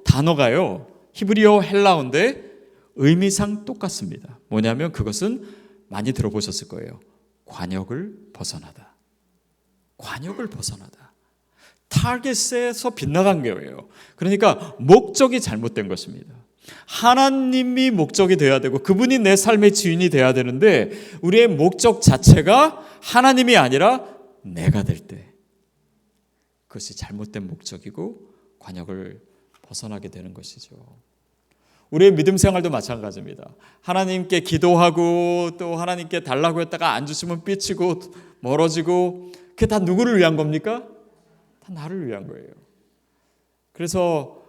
Speaker 2: 단어가요, 히브리어, 헬라어인데 의미상 똑같습니다. 뭐냐면 그것은 많이 들어보셨을 거예요. 관역을 벗어나다. 관역을 벗어나다. 타겟에서 빗나간 거예요. 그러니까 목적이 잘못된 것입니다. 하나님이 목적이 되어야 되고 그분이 내 삶의 주인이 되어야 되는데 우리의 목적 자체가 하나님이 아니라 내가 될 때 그것이 잘못된 목적이고 관역을 벗어나게 되는 것이죠. 우리의 믿음 생활도 마찬가지입니다. 하나님께 기도하고 또 하나님께 달라고 했다가 안 주시면 삐치고 멀어지고 그게 다 누구를 위한 겁니까? 다 나를 위한 거예요. 그래서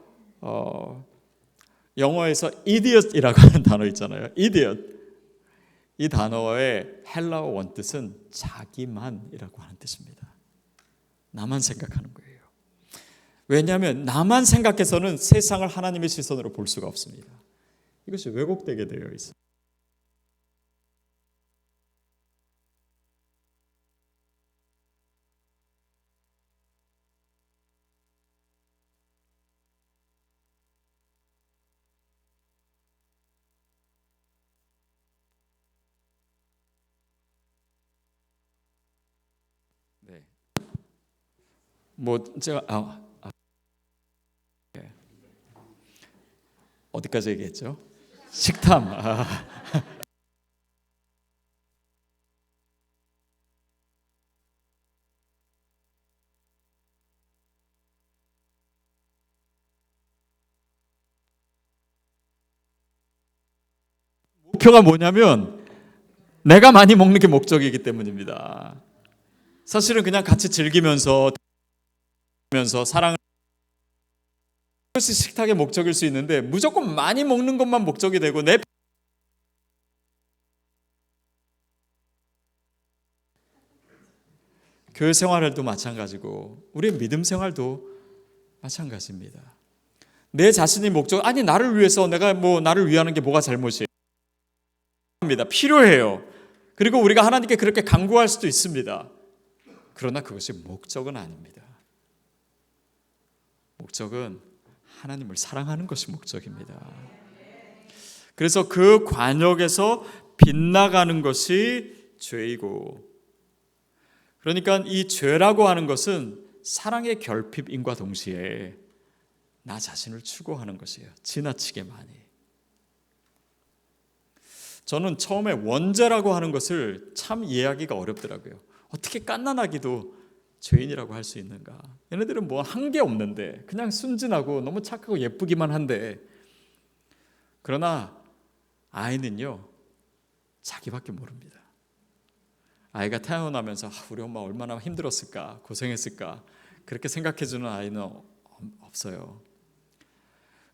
Speaker 2: 영어에서 idiot이라고 하는 단어 있잖아요. idiot. 이 단어의 헬라어 원뜻은 자기만이라고 하는 뜻입니다. 나만 생각하는 거예요. 왜냐하면 나만 생각해서는 세상을 하나님의 시선으로 볼 수가 없습니다. 이것이 왜곡되게 되어 있어요. 네. 뭐 제가 어디까지 얘기했죠? 식탐. 목표가 뭐냐면 내가 많이 먹는 게 목적이기 때문입니다. 사실은 그냥 같이 즐기면서 사랑을 그것이 식탁의 목적일 수 있는데 무조건 많이 먹는 것만 목적이 되고 내 교회 생활도 마찬가지고 우리의 믿음 생활도 마찬가지입니다. 내 자신이 목적 아니 나를 위해서 내가 나를 위하는 게 뭐가 잘못이에요? 필요해요. 그리고 우리가 하나님께 그렇게 간구할 수도 있습니다. 그러나 그것이 목적은 아닙니다. 목적은 하나님을 사랑하는 것이 목적입니다. 그래서 그 관역에서 빗나가는 것이 죄이고 그러니까 이 죄라고 하는 것은 사랑의 결핍임과 동시에 나 자신을 추구하는 것이에요. 지나치게 많이. 저는 처음에 원죄라고 하는 것을 참 이해하기가 어렵더라고요. 어떻게 갓난아기도 죄인이라고 할 수 있는가? 얘네들은 뭐 한 게 없는데 그냥 순진하고 너무 착하고 예쁘기만 한데 그러나 아이는요 자기밖에 모릅니다. 아이가 태어나면서 우리 엄마 얼마나 힘들었을까 고생했을까 그렇게 생각해주는 아이는 없어요.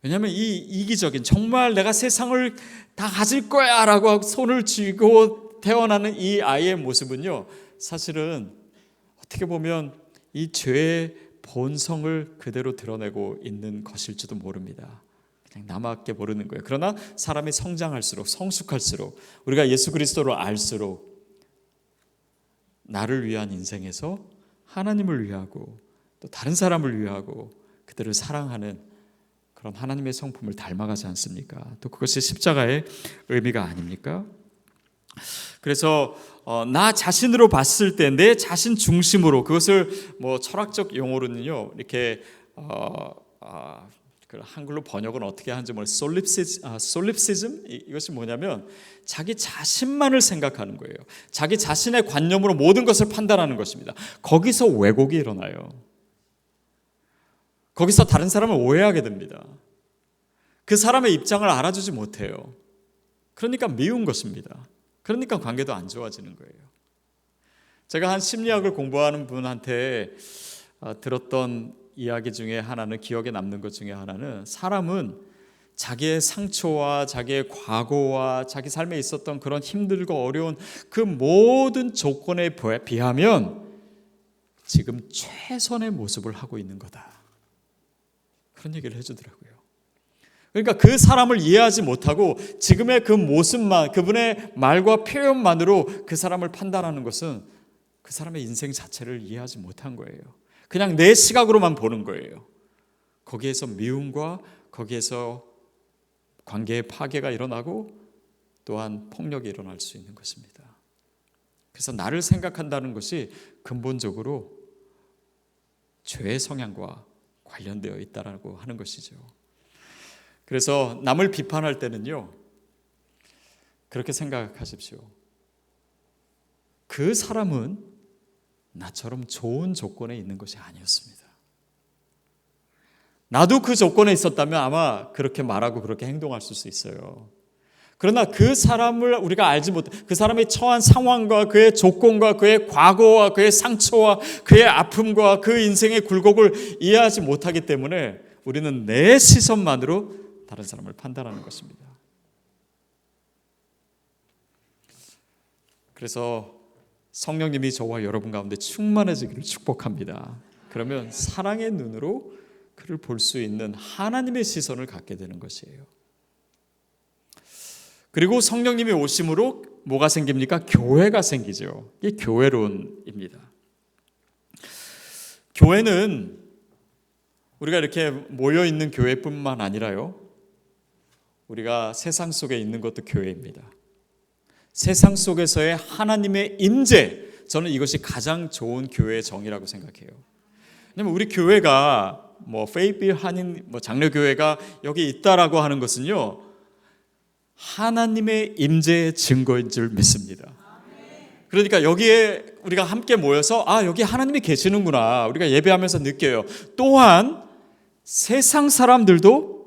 Speaker 2: 왜냐하면 이 이기적인 정말 내가 세상을 다 가질 거야 라고 손을 쥐고 태어나는 이 아이의 모습은요 사실은 어떻게 보면 이 죄의 본성을 그대로 드러내고 있는 것일지도 모릅니다. 그냥 나밖에 모르는 거예요. 그러나 사람이 성장할수록 성숙할수록 우리가 예수 그리스도를 알수록 나를 위한 인생에서 하나님을 위하고 또 다른 사람을 위하고 그들을 사랑하는 그런 하나님의 성품을 닮아가지 않습니까? 또 그것이 십자가의 의미가 아닙니까? 그래서 나 자신으로 봤을 때 내 자신 중심으로 그것을 철학적 용어로는요 이렇게 한글로 번역은 어떻게 하는지 솔립시즘 이것이 뭐냐면 자기 자신만을 생각하는 거예요. 자기 자신의 관념으로 모든 것을 판단하는 것입니다. 거기서 왜곡이 일어나요. 거기서 다른 사람을 오해하게 됩니다. 그 사람의 입장을 알아주지 못해요. 그러니까 미운 것입니다. 그러니까 관계도 안 좋아지는 거예요. 제가 한 심리학을 공부하는 분한테 들었던 이야기 중에 하나는 기억에 남는 것 중에 하나는 사람은 자기의 상처와 자기의 과거와 자기 삶에 있었던 그런 힘들고 어려운 그 모든 조건에 비하면 지금 최선의 모습을 하고 있는 거다. 그런 얘기를 해주더라고요. 그러니까 그 사람을 이해하지 못하고 지금의 그 모습만 그분의 말과 표현만으로 그 사람을 판단하는 것은 그 사람의 인생 자체를 이해하지 못한 거예요. 그냥 내 시각으로만 보는 거예요. 거기에서 미움과 거기에서 관계의 파괴가 일어나고 또한 폭력이 일어날 수 있는 것입니다. 그래서 나를 생각한다는 것이 근본적으로 죄의 성향과 관련되어 있다라고 하는 것이죠. 그래서 남을 비판할 때는요, 그렇게 생각하십시오. 그 사람은 나처럼 좋은 조건에 있는 것이 아니었습니다. 나도 그 조건에 있었다면 아마 그렇게 말하고 그렇게 행동할 수 있어요. 그러나 그 사람을 우리가 알지 못해, 그 사람의 처한 상황과 그의 조건과 그의 과거와 그의 상처와 그의 아픔과 그 인생의 굴곡을 이해하지 못하기 때문에 우리는 내 시선만으로 다른 사람을 판단하는 것입니다. 그래서 성령님이 저와 여러분 가운데 충만해지기를 축복합니다. 그러면 사랑의 눈으로 그를 볼 수 있는 하나님의 시선을 갖게 되는 것이에요. 그리고 성령님이 오심으로 뭐가 생깁니까? 교회가 생기죠. 이게 교회론입니다. 교회는 우리가 이렇게 모여있는 교회뿐만 아니라요, 우리가 세상 속에 있는 것도 교회입니다. 세상 속에서의 하나님의 임재, 저는 이것이 가장 좋은 교회의 정의라고 생각해요. 왜냐하면 우리 교회가 페이빌 한인 장로교회가 여기 있다라고 하는 것은요, 하나님의 임재의 증거인 줄 믿습니다. 그러니까 여기에 우리가 함께 모여서 여기 하나님이 계시는구나 우리가 예배하면서 느껴요. 또한 세상 사람들도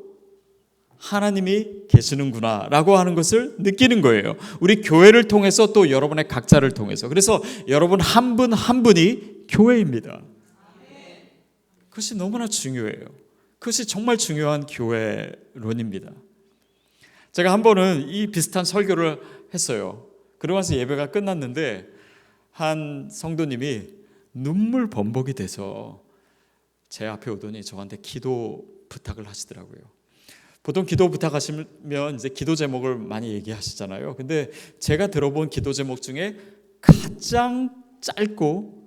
Speaker 2: 하나님이 계시는구나 라고 하는 것을 느끼는 거예요. 우리 교회를 통해서 또 여러분의 각자를 통해서. 그래서 여러분 한 분 한 분이 교회입니다. 그것이 너무나 중요해요. 그것이 정말 중요한 교회론입니다. 제가 한 번은 이 비슷한 설교를 했어요. 그러고 나서 예배가 끝났는데 한 성도님이 눈물 범벅이 돼서 제 앞에 오더니 저한테 기도 부탁을 하시더라고요. 보통 기도 부탁하시면 이제 기도 제목을 많이 얘기하시잖아요. 근데 제가 들어본 기도 제목 중에 가장 짧고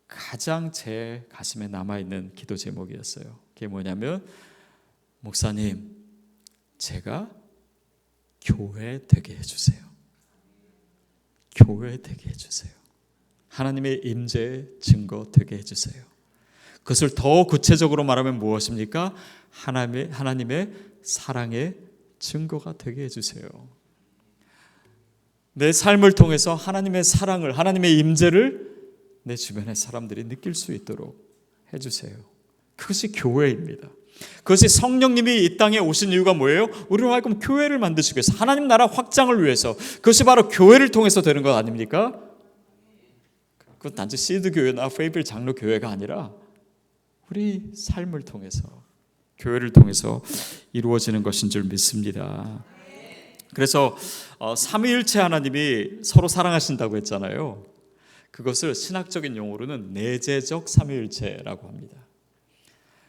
Speaker 2: 가장 제 가슴에 남아있는 기도 제목이었어요. 그게 뭐냐면, 목사님, 제가 교회 되게 해주세요. 교회 되게 해주세요. 하나님의 임재의 증거 되게 해주세요. 그것을 더 구체적으로 말하면 무엇입니까? 하나님의 사랑의 증거가 되게 해주세요. 내 삶을 통해서 하나님의 사랑을, 하나님의 임재를 내 주변의 사람들이 느낄 수 있도록 해주세요. 그것이 교회입니다. 그것이 성령님이 이 땅에 오신 이유가 뭐예요? 우리로 하여금 교회를 만드시기 위해서, 하나님 나라 확장을 위해서. 그것이 바로 교회를 통해서 되는 것 아닙니까? 그건 단지 시드 교회나 페이빌 장로 교회가 아니라 우리 삶을 통해서, 교회를 통해서 이루어지는 것인 줄 믿습니다. 그래서 삼위일체 하나님이 서로 사랑하신다고 했잖아요. 그것을 신학적인 용어로는 내재적 삼위일체라고 합니다.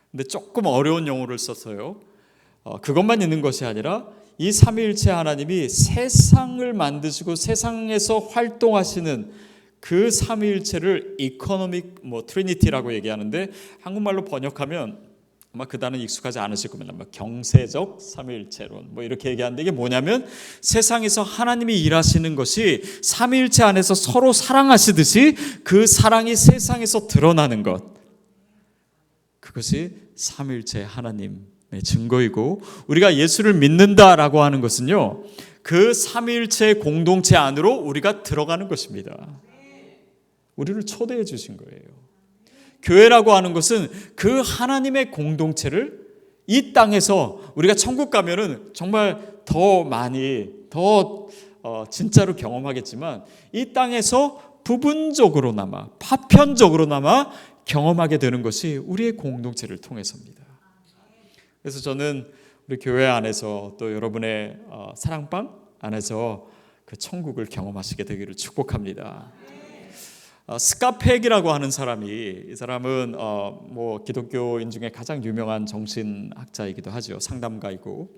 Speaker 2: 근데 조금 어려운 용어를 썼어요. 그것만 있는 것이 아니라 이 삼위일체 하나님이 세상을 만드시고 세상에서 활동하시는 그 삼위일체를 이코노믹 트리니티라고 얘기하는데, 한국말로 번역하면 아마 그 단어는 익숙하지 않으실 겁니다. 경세적 삼위일체론 이렇게 얘기하는데, 이게 뭐냐면 세상에서 하나님이 일하시는 것이 삼위일체 안에서 서로 사랑하시듯이 그 사랑이 세상에서 드러나는 것, 그것이 삼위일체 하나님의 증거이고, 우리가 예수를 믿는다라고 하는 것은요, 그 삼위일체 공동체 안으로 우리가 들어가는 것입니다. 우리를 초대해 주신 거예요. 교회라고 하는 것은 그 하나님의 공동체를 이 땅에서, 우리가 천국 가면은 정말 더 많이, 더 진짜로 경험하겠지만, 이 땅에서 부분적으로나마, 파편적으로나마 경험하게 되는 것이 우리의 공동체를 통해서입니다. 그래서 저는 우리 교회 안에서 또 여러분의 사랑방 안에서 그 천국을 경험하시게 되기를 축복합니다. 스카펙이라고 하는 사람이, 이 사람은 기독교인 중에 가장 유명한 정신학자이기도 하죠. 상담가이고,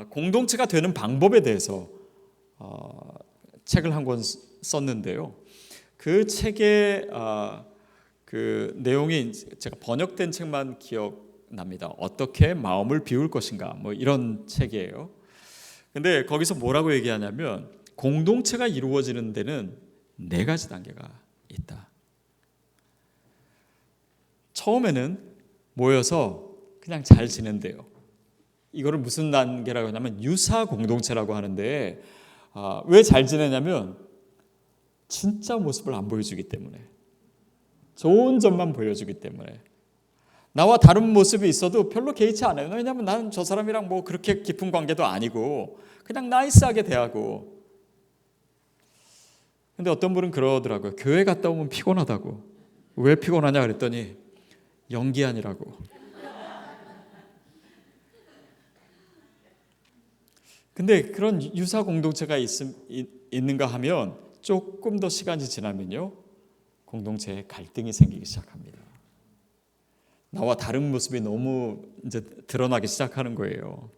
Speaker 2: 공동체가 되는 방법에 대해서 책을 한 권 썼는데요. 그 책의 그 내용이, 제가 번역된 책만 기억납니다. 어떻게 마음을 비울 것인가, 이런 책이에요. 근데 거기서 뭐라고 얘기하냐면, 공동체가 이루어지는 데는 4가지 단계가 있다. 처음에는 모여서 그냥 잘 지낸대요. 이거를 무슨 단계라고 하냐면 유사 공동체라고 하는데, 왜 잘 지내냐면 진짜 모습을 안 보여주기 때문에, 좋은 점만 보여주기 때문에. 나와 다른 모습이 있어도 별로 개의치 않아요. 왜냐하면 나는 저 사람이랑 뭐 그렇게 깊은 관계도 아니고 그냥 나이스하게 대하고. 근데 어떤 분은 그러더라고요. 교회 갔다 오면 피곤하다고. 왜 피곤하냐 그랬더니 연기하느라고. 근데 그런 유사 공동체가 있는가 하면 조금 더 시간이 지나면요, 공동체에 갈등이 생기기 시작합니다. 나와 다른 모습이 너무 이제 드러나기 시작하는 거예요.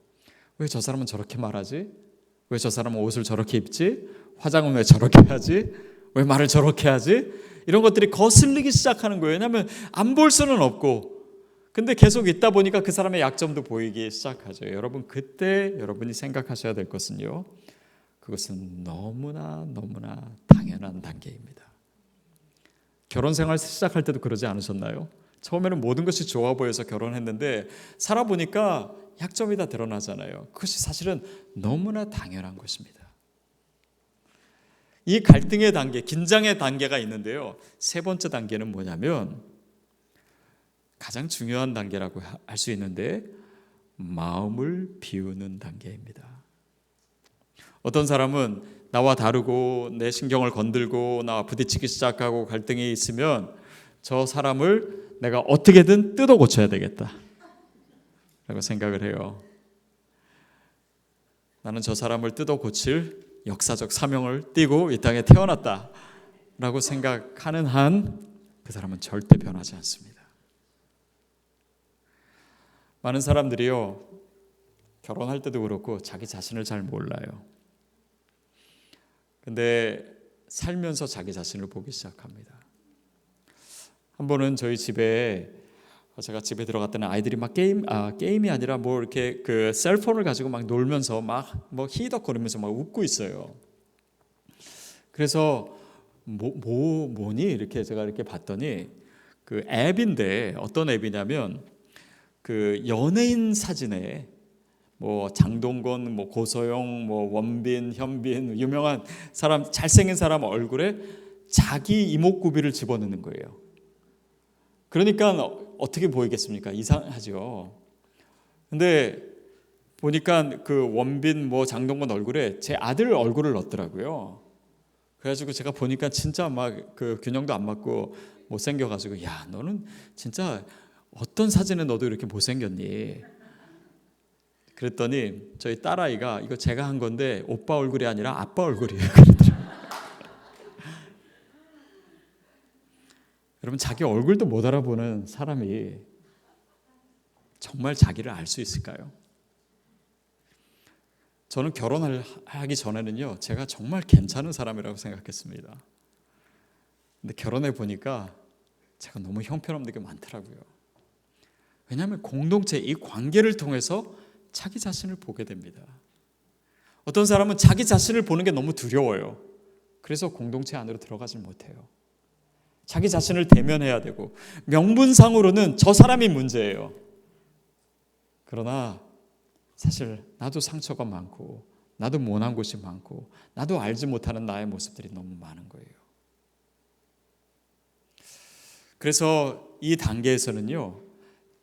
Speaker 2: 왜 저 사람은 저렇게 말하지? 왜 저 사람은 옷을 저렇게 입지? 화장은 왜 저렇게 하지? 왜 말을 저렇게 하지? 이런 것들이 거슬리기 시작하는 거예요. 왜냐하면 안 볼 수는 없고, 근데 계속 있다 보니까 그 사람의 약점도 보이기 시작하죠. 여러분, 그때 여러분이 생각하셔야 될 것은요, 그것은 너무나 당연한 단계입니다. 결혼 생활 시작할 때도 그러지 않으셨나요? 처음에는 모든 것이 좋아 보여서 결혼했는데 살아보니까 약점이 다 드러나잖아요. 그것이 사실은 너무나 당연한 것입니다. 이 갈등의 단계, 긴장의 단계가 있는데요, 세 번째 단계는 뭐냐면 가장 중요한 단계라고 할 수 있는데, 마음을 비우는 단계입니다. 어떤 사람은 나와 다르고 내 신경을 건들고 나와 부딪히기 시작하고 갈등이 있으면 저 사람을 내가 어떻게든 뜯어 고쳐야 되겠다 라고 생각을 해요. 나는 저 사람을 뜯어 고칠 역사적 사명을 띠고 이 땅에 태어났다 라고 생각하는 한 그 사람은 절대 변하지 않습니다. 많은 사람들이요, 결혼할 때도 그렇고 자기 자신을 잘 몰라요. 근데 살면서 자기 자신을 보기 시작합니다. 한 번은 저희 집에, 제가 집에 들어갔더니 아이들이 막 게임이 아니라 뭐 이렇게 그 셀폰을 가지고 막 놀면서 막 뭐 히덕거리면서 막 웃고 있어요. 그래서 뭐니 이렇게 제가 이렇게 봤더니 그 앱인데, 어떤 앱이냐면 그 연예인 사진에 뭐 장동건, 뭐 고소영, 뭐 원빈, 현빈, 유명한 사람, 잘생긴 사람 얼굴에 자기 이목구비를 집어넣는 거예요. 그러니까 어떻게 보이겠습니까? 이상하죠. 근데 보니까 그 원빈, 뭐 장동건 얼굴에 제 아들 얼굴을 넣었더라고요. 그래가지고 제가 보니까 진짜 막 그 균형도 안 맞고 못생겨가지고, 야, 너는 진짜 어떤 사진에 너도 이렇게 못생겼니? 그랬더니 저희 딸아이가 이거 제가 한 건데 오빠 얼굴이 아니라 아빠 얼굴이에요. 여러분, 자기 얼굴도 못 알아보는 사람이 정말 자기를 알 수 있을까요? 저는 결혼을 하기 전에는요, 제가 정말 괜찮은 사람이라고 생각했습니다. 근데 결혼해 보니까 제가 너무 형편없는 게 많더라고요. 왜냐하면 공동체, 이 관계를 통해서 자기 자신을 보게 됩니다. 어떤 사람은 자기 자신을 보는 게 너무 두려워요. 그래서 공동체 안으로 들어가지 못해요. 자기 자신을 대면해야 되고, 명분상으로는 저 사람이 문제예요. 그러나 사실 나도 상처가 많고, 나도 모난 곳이 많고, 나도 알지 못하는 나의 모습들이 너무 많은 거예요. 그래서 이 단계에서는요,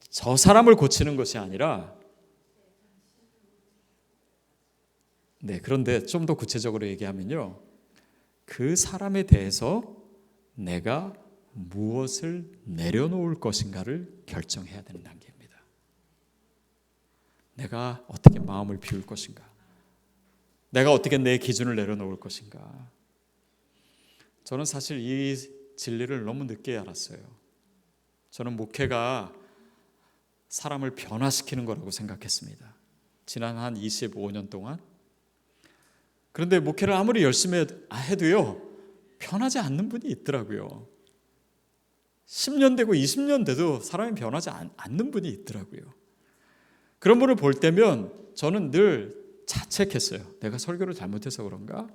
Speaker 2: 저 사람을 고치는 것이 아니라, 그런데 좀 더 구체적으로 얘기하면요, 그 사람에 대해서 내가 무엇을 내려놓을 것인가를 결정해야 되는 단계입니다. 내가 어떻게 마음을 비울 것인가, 내가 어떻게 내 기준을 내려놓을 것인가. 저는 사실 이 진리를 너무 늦게 알았어요. 저는 목회가 사람을 변화시키는 거라고 생각했습니다. 지난 한 25년 동안. 그런데 목회를 아무리 열심히 해도요, 변하지 않는 분이 있더라고요. 10년 되고 20년 돼도 사람이 변하지 않는 분이 있더라고요. 그런 분을 볼 때면 저는 늘 자책했어요. 내가 설교를 잘못해서 그런가?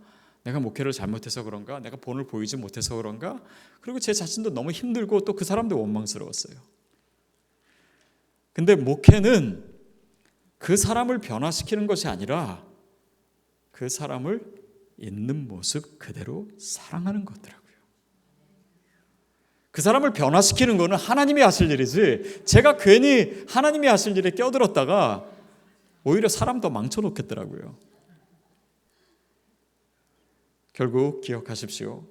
Speaker 2: 내가 목회를 잘못해서 그런가? 내가 본을 보이지 못해서 그런가? 그리고 제 자신도 너무 힘들고 또 그 사람도 원망스러웠어요. 근데 목회는 그 사람을 변화시키는 것이 아니라 그 사람을 있는 모습 그대로 사랑하는 거더라고요. 그 사람을 변화시키는 거는 하나님이 하실 일이지, 제가 괜히 하나님이 하실 일에 껴들었다가 오히려 사람 더 망쳐놓겠더라고요. 결국 기억하십시오.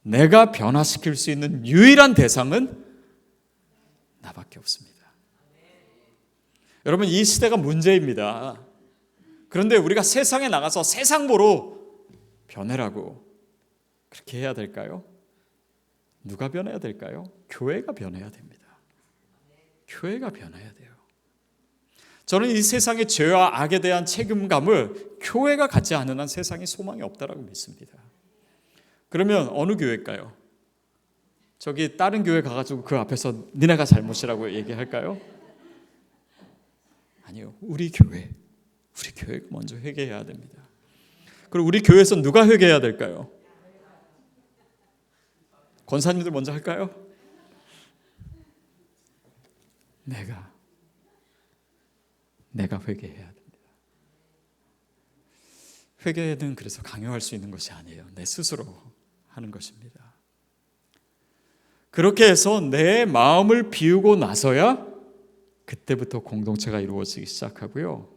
Speaker 2: 내가 변화시킬 수 있는 유일한 대상은 나밖에 없습니다. 여러분, 이 시대가 문제입니다. 그런데 우리가 세상에 나가서 세상 보러 변해라고 그렇게 해야 될까요? 누가 변해야 될까요? 교회가 변해야 됩니다. 교회가 변해야 돼요. 저는 이 세상의 죄와 악에 대한 책임감을 교회가 갖지 않는 한 세상에 소망이 없다라고 믿습니다. 그러면 어느 교회일까요? 저기 다른 교회 가가지고 그 앞에서 니네가 잘못이라고 얘기할까요? 아니요, 우리 교회가 먼저 회개해야 됩니다. 그리고 우리 교회에서 누가 회개해야 될까요? 권사님들 먼저 할까요? 내가 회개해야 됩니다. 회개는 그래서 강요할 수 있는 것이 아니에요. 내 스스로 하는 것입니다. 그렇게 해서 내 마음을 비우고 나서야 그때부터 공동체가 이루어지기 시작하고요.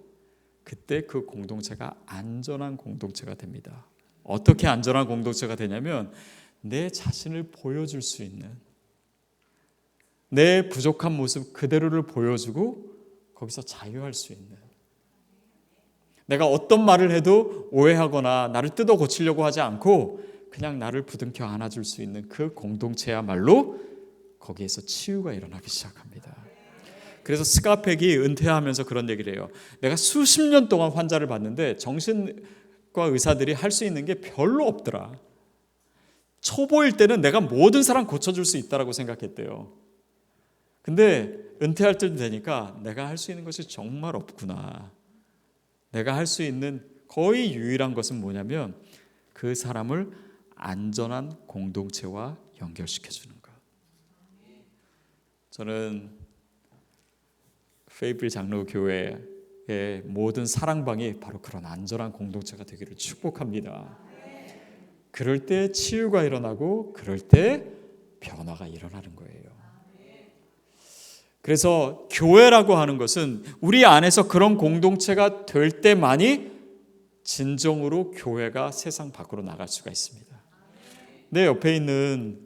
Speaker 2: 그때 그 공동체가 안전한 공동체가 됩니다. 어떻게 안전한 공동체가 되냐면 내 자신을 보여줄 수 있는, 내 부족한 모습 그대로를 보여주고 거기서 자유할 수 있는, 내가 어떤 말을 해도 오해하거나 나를 뜯어 고치려고 하지 않고 그냥 나를 부둥켜 안아줄 수 있는 그 공동체야말로 거기에서 치유가 일어나기 시작합니다. 그래서 스카펙이 은퇴하면서 그런 얘기를 해요. 내가 수십 년 동안 환자를 봤는데 정신과 의사들이 할 수 있는 게 별로 없더라. 초보일 때는 내가 모든 사람 고쳐줄 수 있다고 생각했대요. 근데 은퇴할 때 되니까 내가 할 수 있는 것이 정말 없구나. 내가 할 수 있는 거의 유일한 것은 뭐냐면 그 사람을 안전한 공동체와 연결시켜주는 것. 저는 페이블 장로교회의 모든 사랑방이 바로 그런 안전한 공동체가 되기를 축복합니다. 그럴 때 치유가 일어나고 그럴 때 변화가 일어나는 거예요. 그래서 교회라고 하는 것은 우리 안에서 그런 공동체가 될 때만이 진정으로 교회가 세상 밖으로 나갈 수가 있습니다. 내 옆에 있는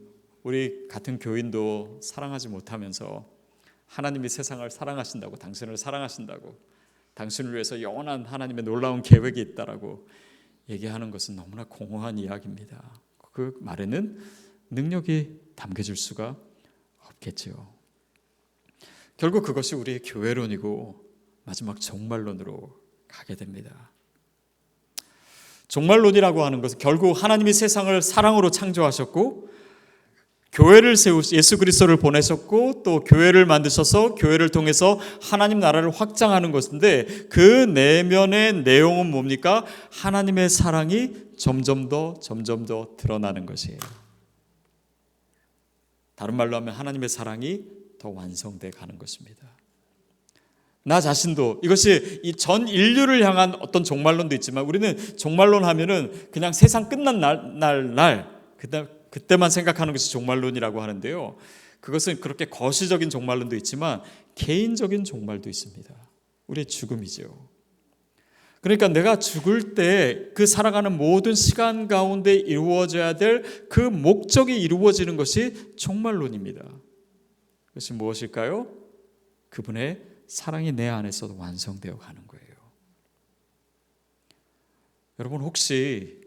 Speaker 2: 우리 같은 교인도 사랑하지 못하면서 하나님이 세상을 사랑하신다고, 당신을 사랑하신다고, 당신을 위해서 영원한 하나님의 놀라운 계획이 있다라고 얘기하는 것은 너무나 공허한 이야기입니다. 그 말에는 능력이 담겨질 수가 없겠지요. 결국 그것이 우리의 교회론이고 마지막 종말론으로 가게 됩니다. 종말론이라고 하는 것은 결국 하나님이 세상을 사랑으로 창조하셨고 교회를 예수 그리스도를 보내셨고 또 교회를 만드셔서 교회를 통해서 하나님 나라를 확장하는 것인데 그 내면의 내용은 뭡니까? 하나님의 사랑이 점점 더 드러나는 것이에요. 다른 말로 하면 하나님의 사랑이 더 완성돼 가는 것입니다. 나 자신도, 이것이 이 전 인류를 향한 어떤 종말론도 있지만 우리는 종말론 하면은 그냥 세상 끝난 날 그때만 생각하는 것이 종말론이라고 하는데요. 그것은 그렇게 거시적인 종말론도 있지만 개인적인 종말도 있습니다. 우리의 죽음이죠. 그러니까 내가 죽을 때 그 살아가는 모든 시간 가운데 이루어져야 될 그 목적이 이루어지는 것이 종말론입니다. 그것이 무엇일까요? 그분의 사랑이 내 안에서도 완성되어 가는 거예요. 여러분 혹시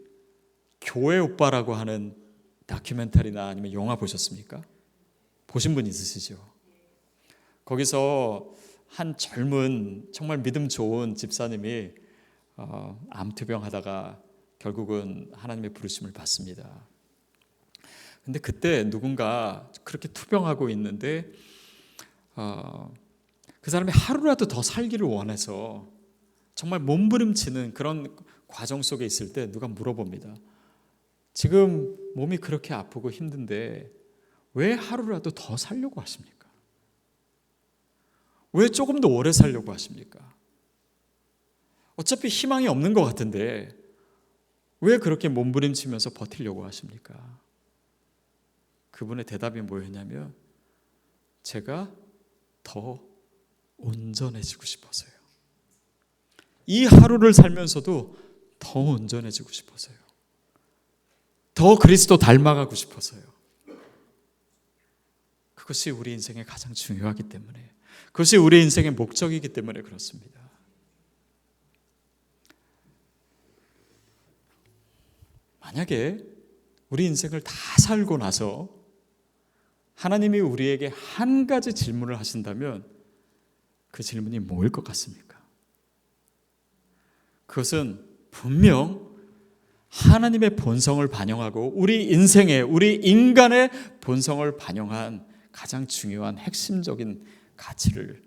Speaker 2: 교회 오빠라고 하는 다큐멘터리나 아니면 영화 보셨습니까? 보신 분 있으시죠? 거기서 한 젊은 정말 믿음 좋은 집사님이 암투병 하다가 결국은 하나님의 부르심을 받습니다. 근데 그때 누군가 그렇게 투병하고 있는데 그 사람이 하루라도 더 살기를 원해서 정말 몸부림치는 그런 과정 속에 있을 때 누가 물어봅니다. 지금 몸이 그렇게 아프고 힘든데 왜 하루라도 더 살려고 하십니까? 왜 조금 더 오래 살려고 하십니까? 어차피 희망이 없는 것 같은데 왜 그렇게 몸부림치면서 버티려고 하십니까? 그분의 대답이 뭐였냐면 제가 더 온전해지고 싶어서요. 이 하루를 살면서도 더 온전해지고 싶어서요. 더 그리스도 닮아가고 싶어서요. 그것이 우리 인생에 가장 중요하기 때문에, 그것이 우리 인생의 목적이기 때문에 그렇습니다. 만약에 우리 인생을 다 살고 나서 하나님이 우리에게 한 가지 질문을 하신다면 그 질문이 뭐일 것 같습니까? 그것은 분명 하나님의 본성을 반영하고 우리 인생의, 우리 인간의 본성을 반영한 가장 중요한 핵심적인 가치를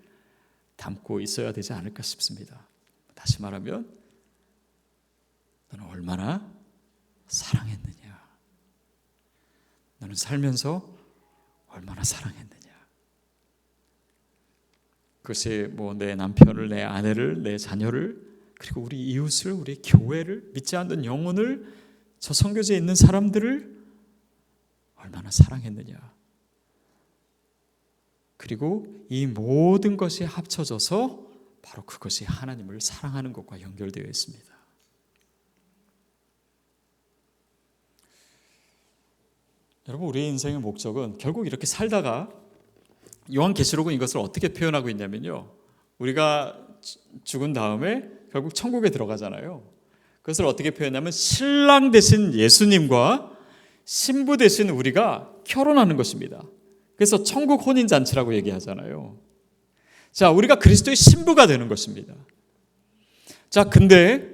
Speaker 2: 담고 있어야 되지 않을까 싶습니다. 다시 말하면 너는 얼마나 사랑했느냐? 너는 살면서 얼마나 사랑했느냐? 그것이 내 남편을, 내 아내를, 내 자녀를, 그리고 우리 이웃을, 우리 교회를, 믿지 않는 영혼을, 저 선교지에 있는 사람들을 얼마나 사랑했느냐? 그리고 이 모든 것이 합쳐져서 바로 그것이 하나님을 사랑하는 것과 연결되어 있습니다. 여러분, 우리 인생의 목적은 결국 이렇게 살다가, 요한계시록은 이것을 어떻게 표현하고 있냐면요, 우리가 죽은 다음에 결국 천국에 들어가잖아요. 그것을 어떻게 표현하면 신랑 되신 예수님과 신부 되신 우리가 결혼하는 것입니다. 그래서 천국 혼인잔치라고 얘기하잖아요. 자, 우리가 그리스도의 신부가 되는 것입니다. 자, 근데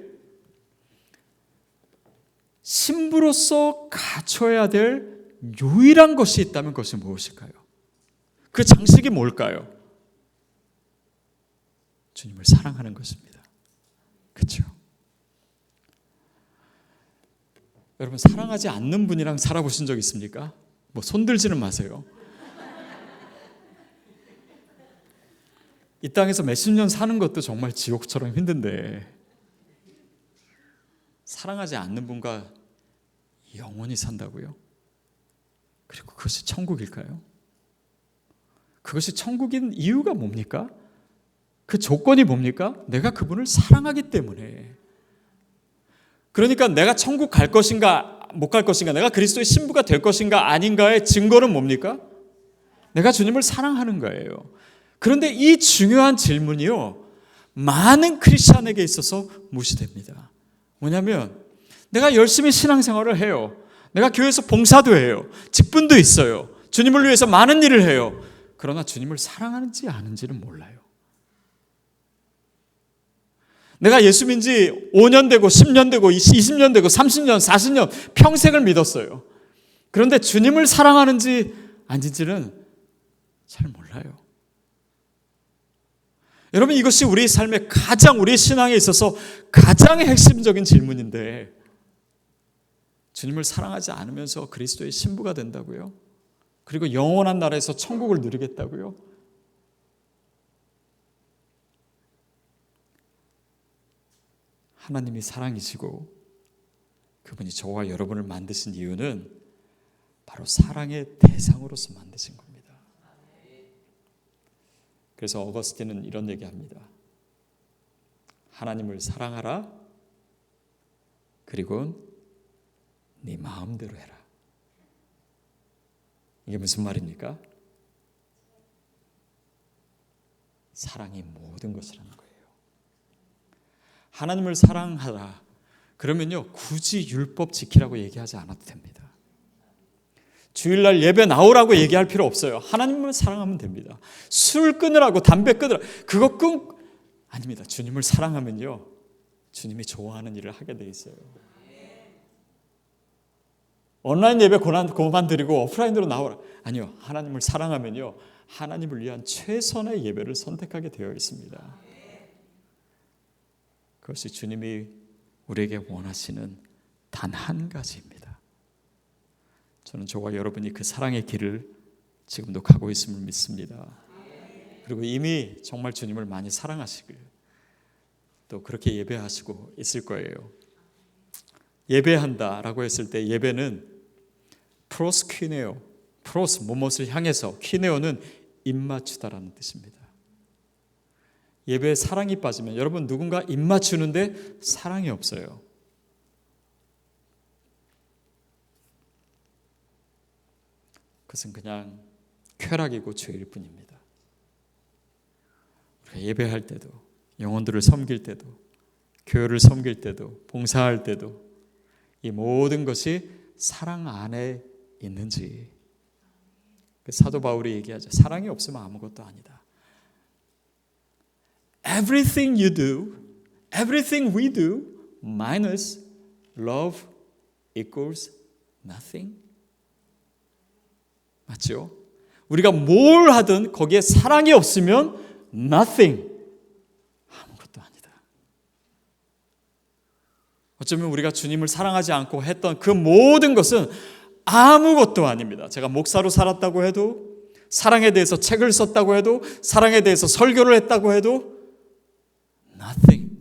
Speaker 2: 신부로서 갖춰야 될 유일한 것이 있다면 그것이 무엇일까요? 그 장식이 뭘까요? 주님을 사랑하는 것입니다. 그렇죠? 여러분, 사랑하지 않는 분이랑 살아보신 적 있습니까? 손들지는 마세요. 이 땅에서 몇십 년 사는 것도 정말 지옥처럼 힘든데 사랑하지 않는 분과 영원히 산다고요? 그리고 그것이 천국일까요? 그것이 천국인 이유가 뭡니까? 그 조건이 뭡니까? 내가 그분을 사랑하기 때문에. 그러니까 내가 천국 갈 것인가 못 갈 것인가, 내가 그리스도의 신부가 될 것인가 아닌가의 증거는 뭡니까? 내가 주님을 사랑하는 거예요. 그런데 이 중요한 질문이요, 많은 크리스찬에게 있어서 무시됩니다. 뭐냐면 내가 열심히 신앙생활을 해요. 내가 교회에서 봉사도 해요. 직분도 있어요. 주님을 위해서 많은 일을 해요. 그러나 주님을 사랑하는지 아는지는 몰라요. 내가 예수 믿은 지 5년 되고 10년 되고 20년 되고 30년 40년 평생을 믿었어요. 그런데 주님을 사랑하는지 아닌지는 잘 몰라요. 여러분, 이것이 우리 삶의 가장, 우리 신앙에 있어서 가장 핵심적인 질문인데, 주님을 사랑하지 않으면서 그리스도의 신부가 된다고요? 그리고 영원한 나라에서 천국을 누리겠다고요? 하나님이 사랑이시고 그분이 저와 여러분을 만드신 이유는 바로 사랑의 대상으로서 만드신 겁니다. 그래서 어거스틴은 이런 얘기합니다. 하나님을 사랑하라. 그리고 네 마음대로 해라. 이게 무슨 말입니까? 사랑이 모든 것이라는 거예요. 하나님을 사랑하라. 그러면요, 굳이 율법 지키라고 얘기하지 않아도 됩니다. 주일날 예배 나오라고 얘기할 필요 없어요. 하나님을 사랑하면 됩니다. 술 끊으라고, 담배 끊으라고, 아닙니다. 주님을 사랑하면요, 주님이 좋아하는 일을 하게 돼 있어요. 온라인 예배 그만 드리고 오프라인으로 나오라. 아니요, 하나님을 사랑하면요, 하나님을 위한 최선의 예배를 선택하게 되어 있습니다. 그것이 주님이 우리에게 원하시는 단 한 가지입니다. 저는 저와 여러분이 그 사랑의 길을 지금도 가고 있음을 믿습니다. 그리고 이미 정말 주님을 많이 사랑하시길, 또 그렇게 예배하시고 있을 거예요. 예배한다라고 했을 때 예배는 프로스퀴네오, 프로스 무엇을 향해서, 퀴네오는 입맞추다라는 뜻입니다. 예배에 사랑이 빠지면 여러분 누군가 입맞추는데 사랑이 없어요. 그것은 그냥 쾌락이고 죄일 뿐입니다. 우리가 예배할 때도, 영혼들을 섬길 때도, 교회를 섬길 때도, 봉사할 때도 이 모든 것이 사랑 안에 있는지. 사도 바울이 얘기하죠. 사랑이 없으면 아무것도 아니다. Everything you do, everything we do, minus love equals nothing. 맞죠? 우리가 뭘 하든 거기에 사랑이 없으면 nothing, 아무것도 아니다. 어쩌면 우리가 주님을 사랑하지 않고 했던 그 모든 것은 아무것도 아닙니다. 제가 목사로 살았다고 해도, 사랑에 대해서 책을 썼다고 해도, 사랑에 대해서 설교를 했다고 해도 nothing,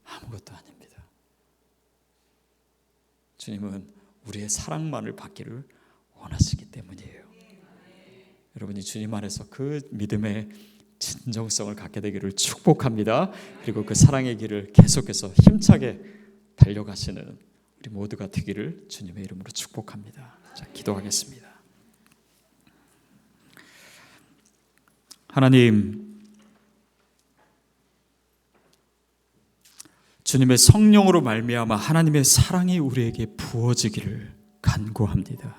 Speaker 2: 아무것도 아닙니다. 주님은 우리의 사랑만을 받기를 원하시기 때문이에요. 여러분이 주님 안에서 그 믿음의 진정성을 갖게 되기를 축복합니다. 그리고 그 사랑의 길을 계속해서 힘차게 달려가시는 우리 모두가 되기를 주님의 이름으로 축복합니다. 자, 기도하겠습니다. 하나님, 주님의 성령으로 말미암아 하나님의 사랑이 우리에게 부어지기를 간구합니다.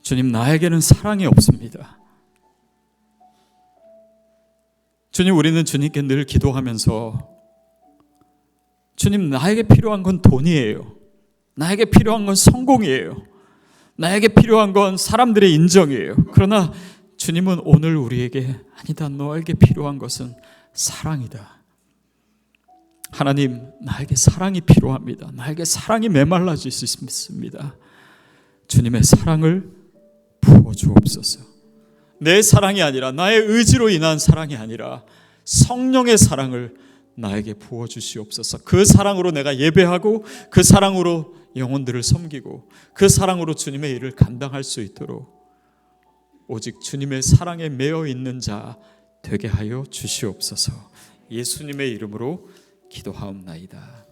Speaker 2: 주님, 나에게는 사랑이 없습니다. 주님, 우리는 주님께 늘 기도하면서 주님, 나에게 필요한 건 돈이에요. 나에게 필요한 건 성공이에요. 나에게 필요한 건 사람들의 인정이에요. 그러나 주님은 오늘 우리에게 아니다, 너에게 필요한 것은 사랑이다. 하나님, 나에게 사랑이 필요합니다. 나에게 사랑이 메말라질 수 있습니다. 주님의 사랑을 부어주옵소서. 내 사랑이 아니라, 나의 의지로 인한 사랑이 아니라 성령의 사랑을 나에게 부어주시옵소서. 그 사랑으로 내가 예배하고, 그 사랑으로 영혼들을 섬기고, 그 사랑으로 주님의 일을 감당할 수 있도록 오직 주님의 사랑에 매여 있는 자 되게 하여 주시옵소서. 예수님의 이름으로 기도하옵나이다.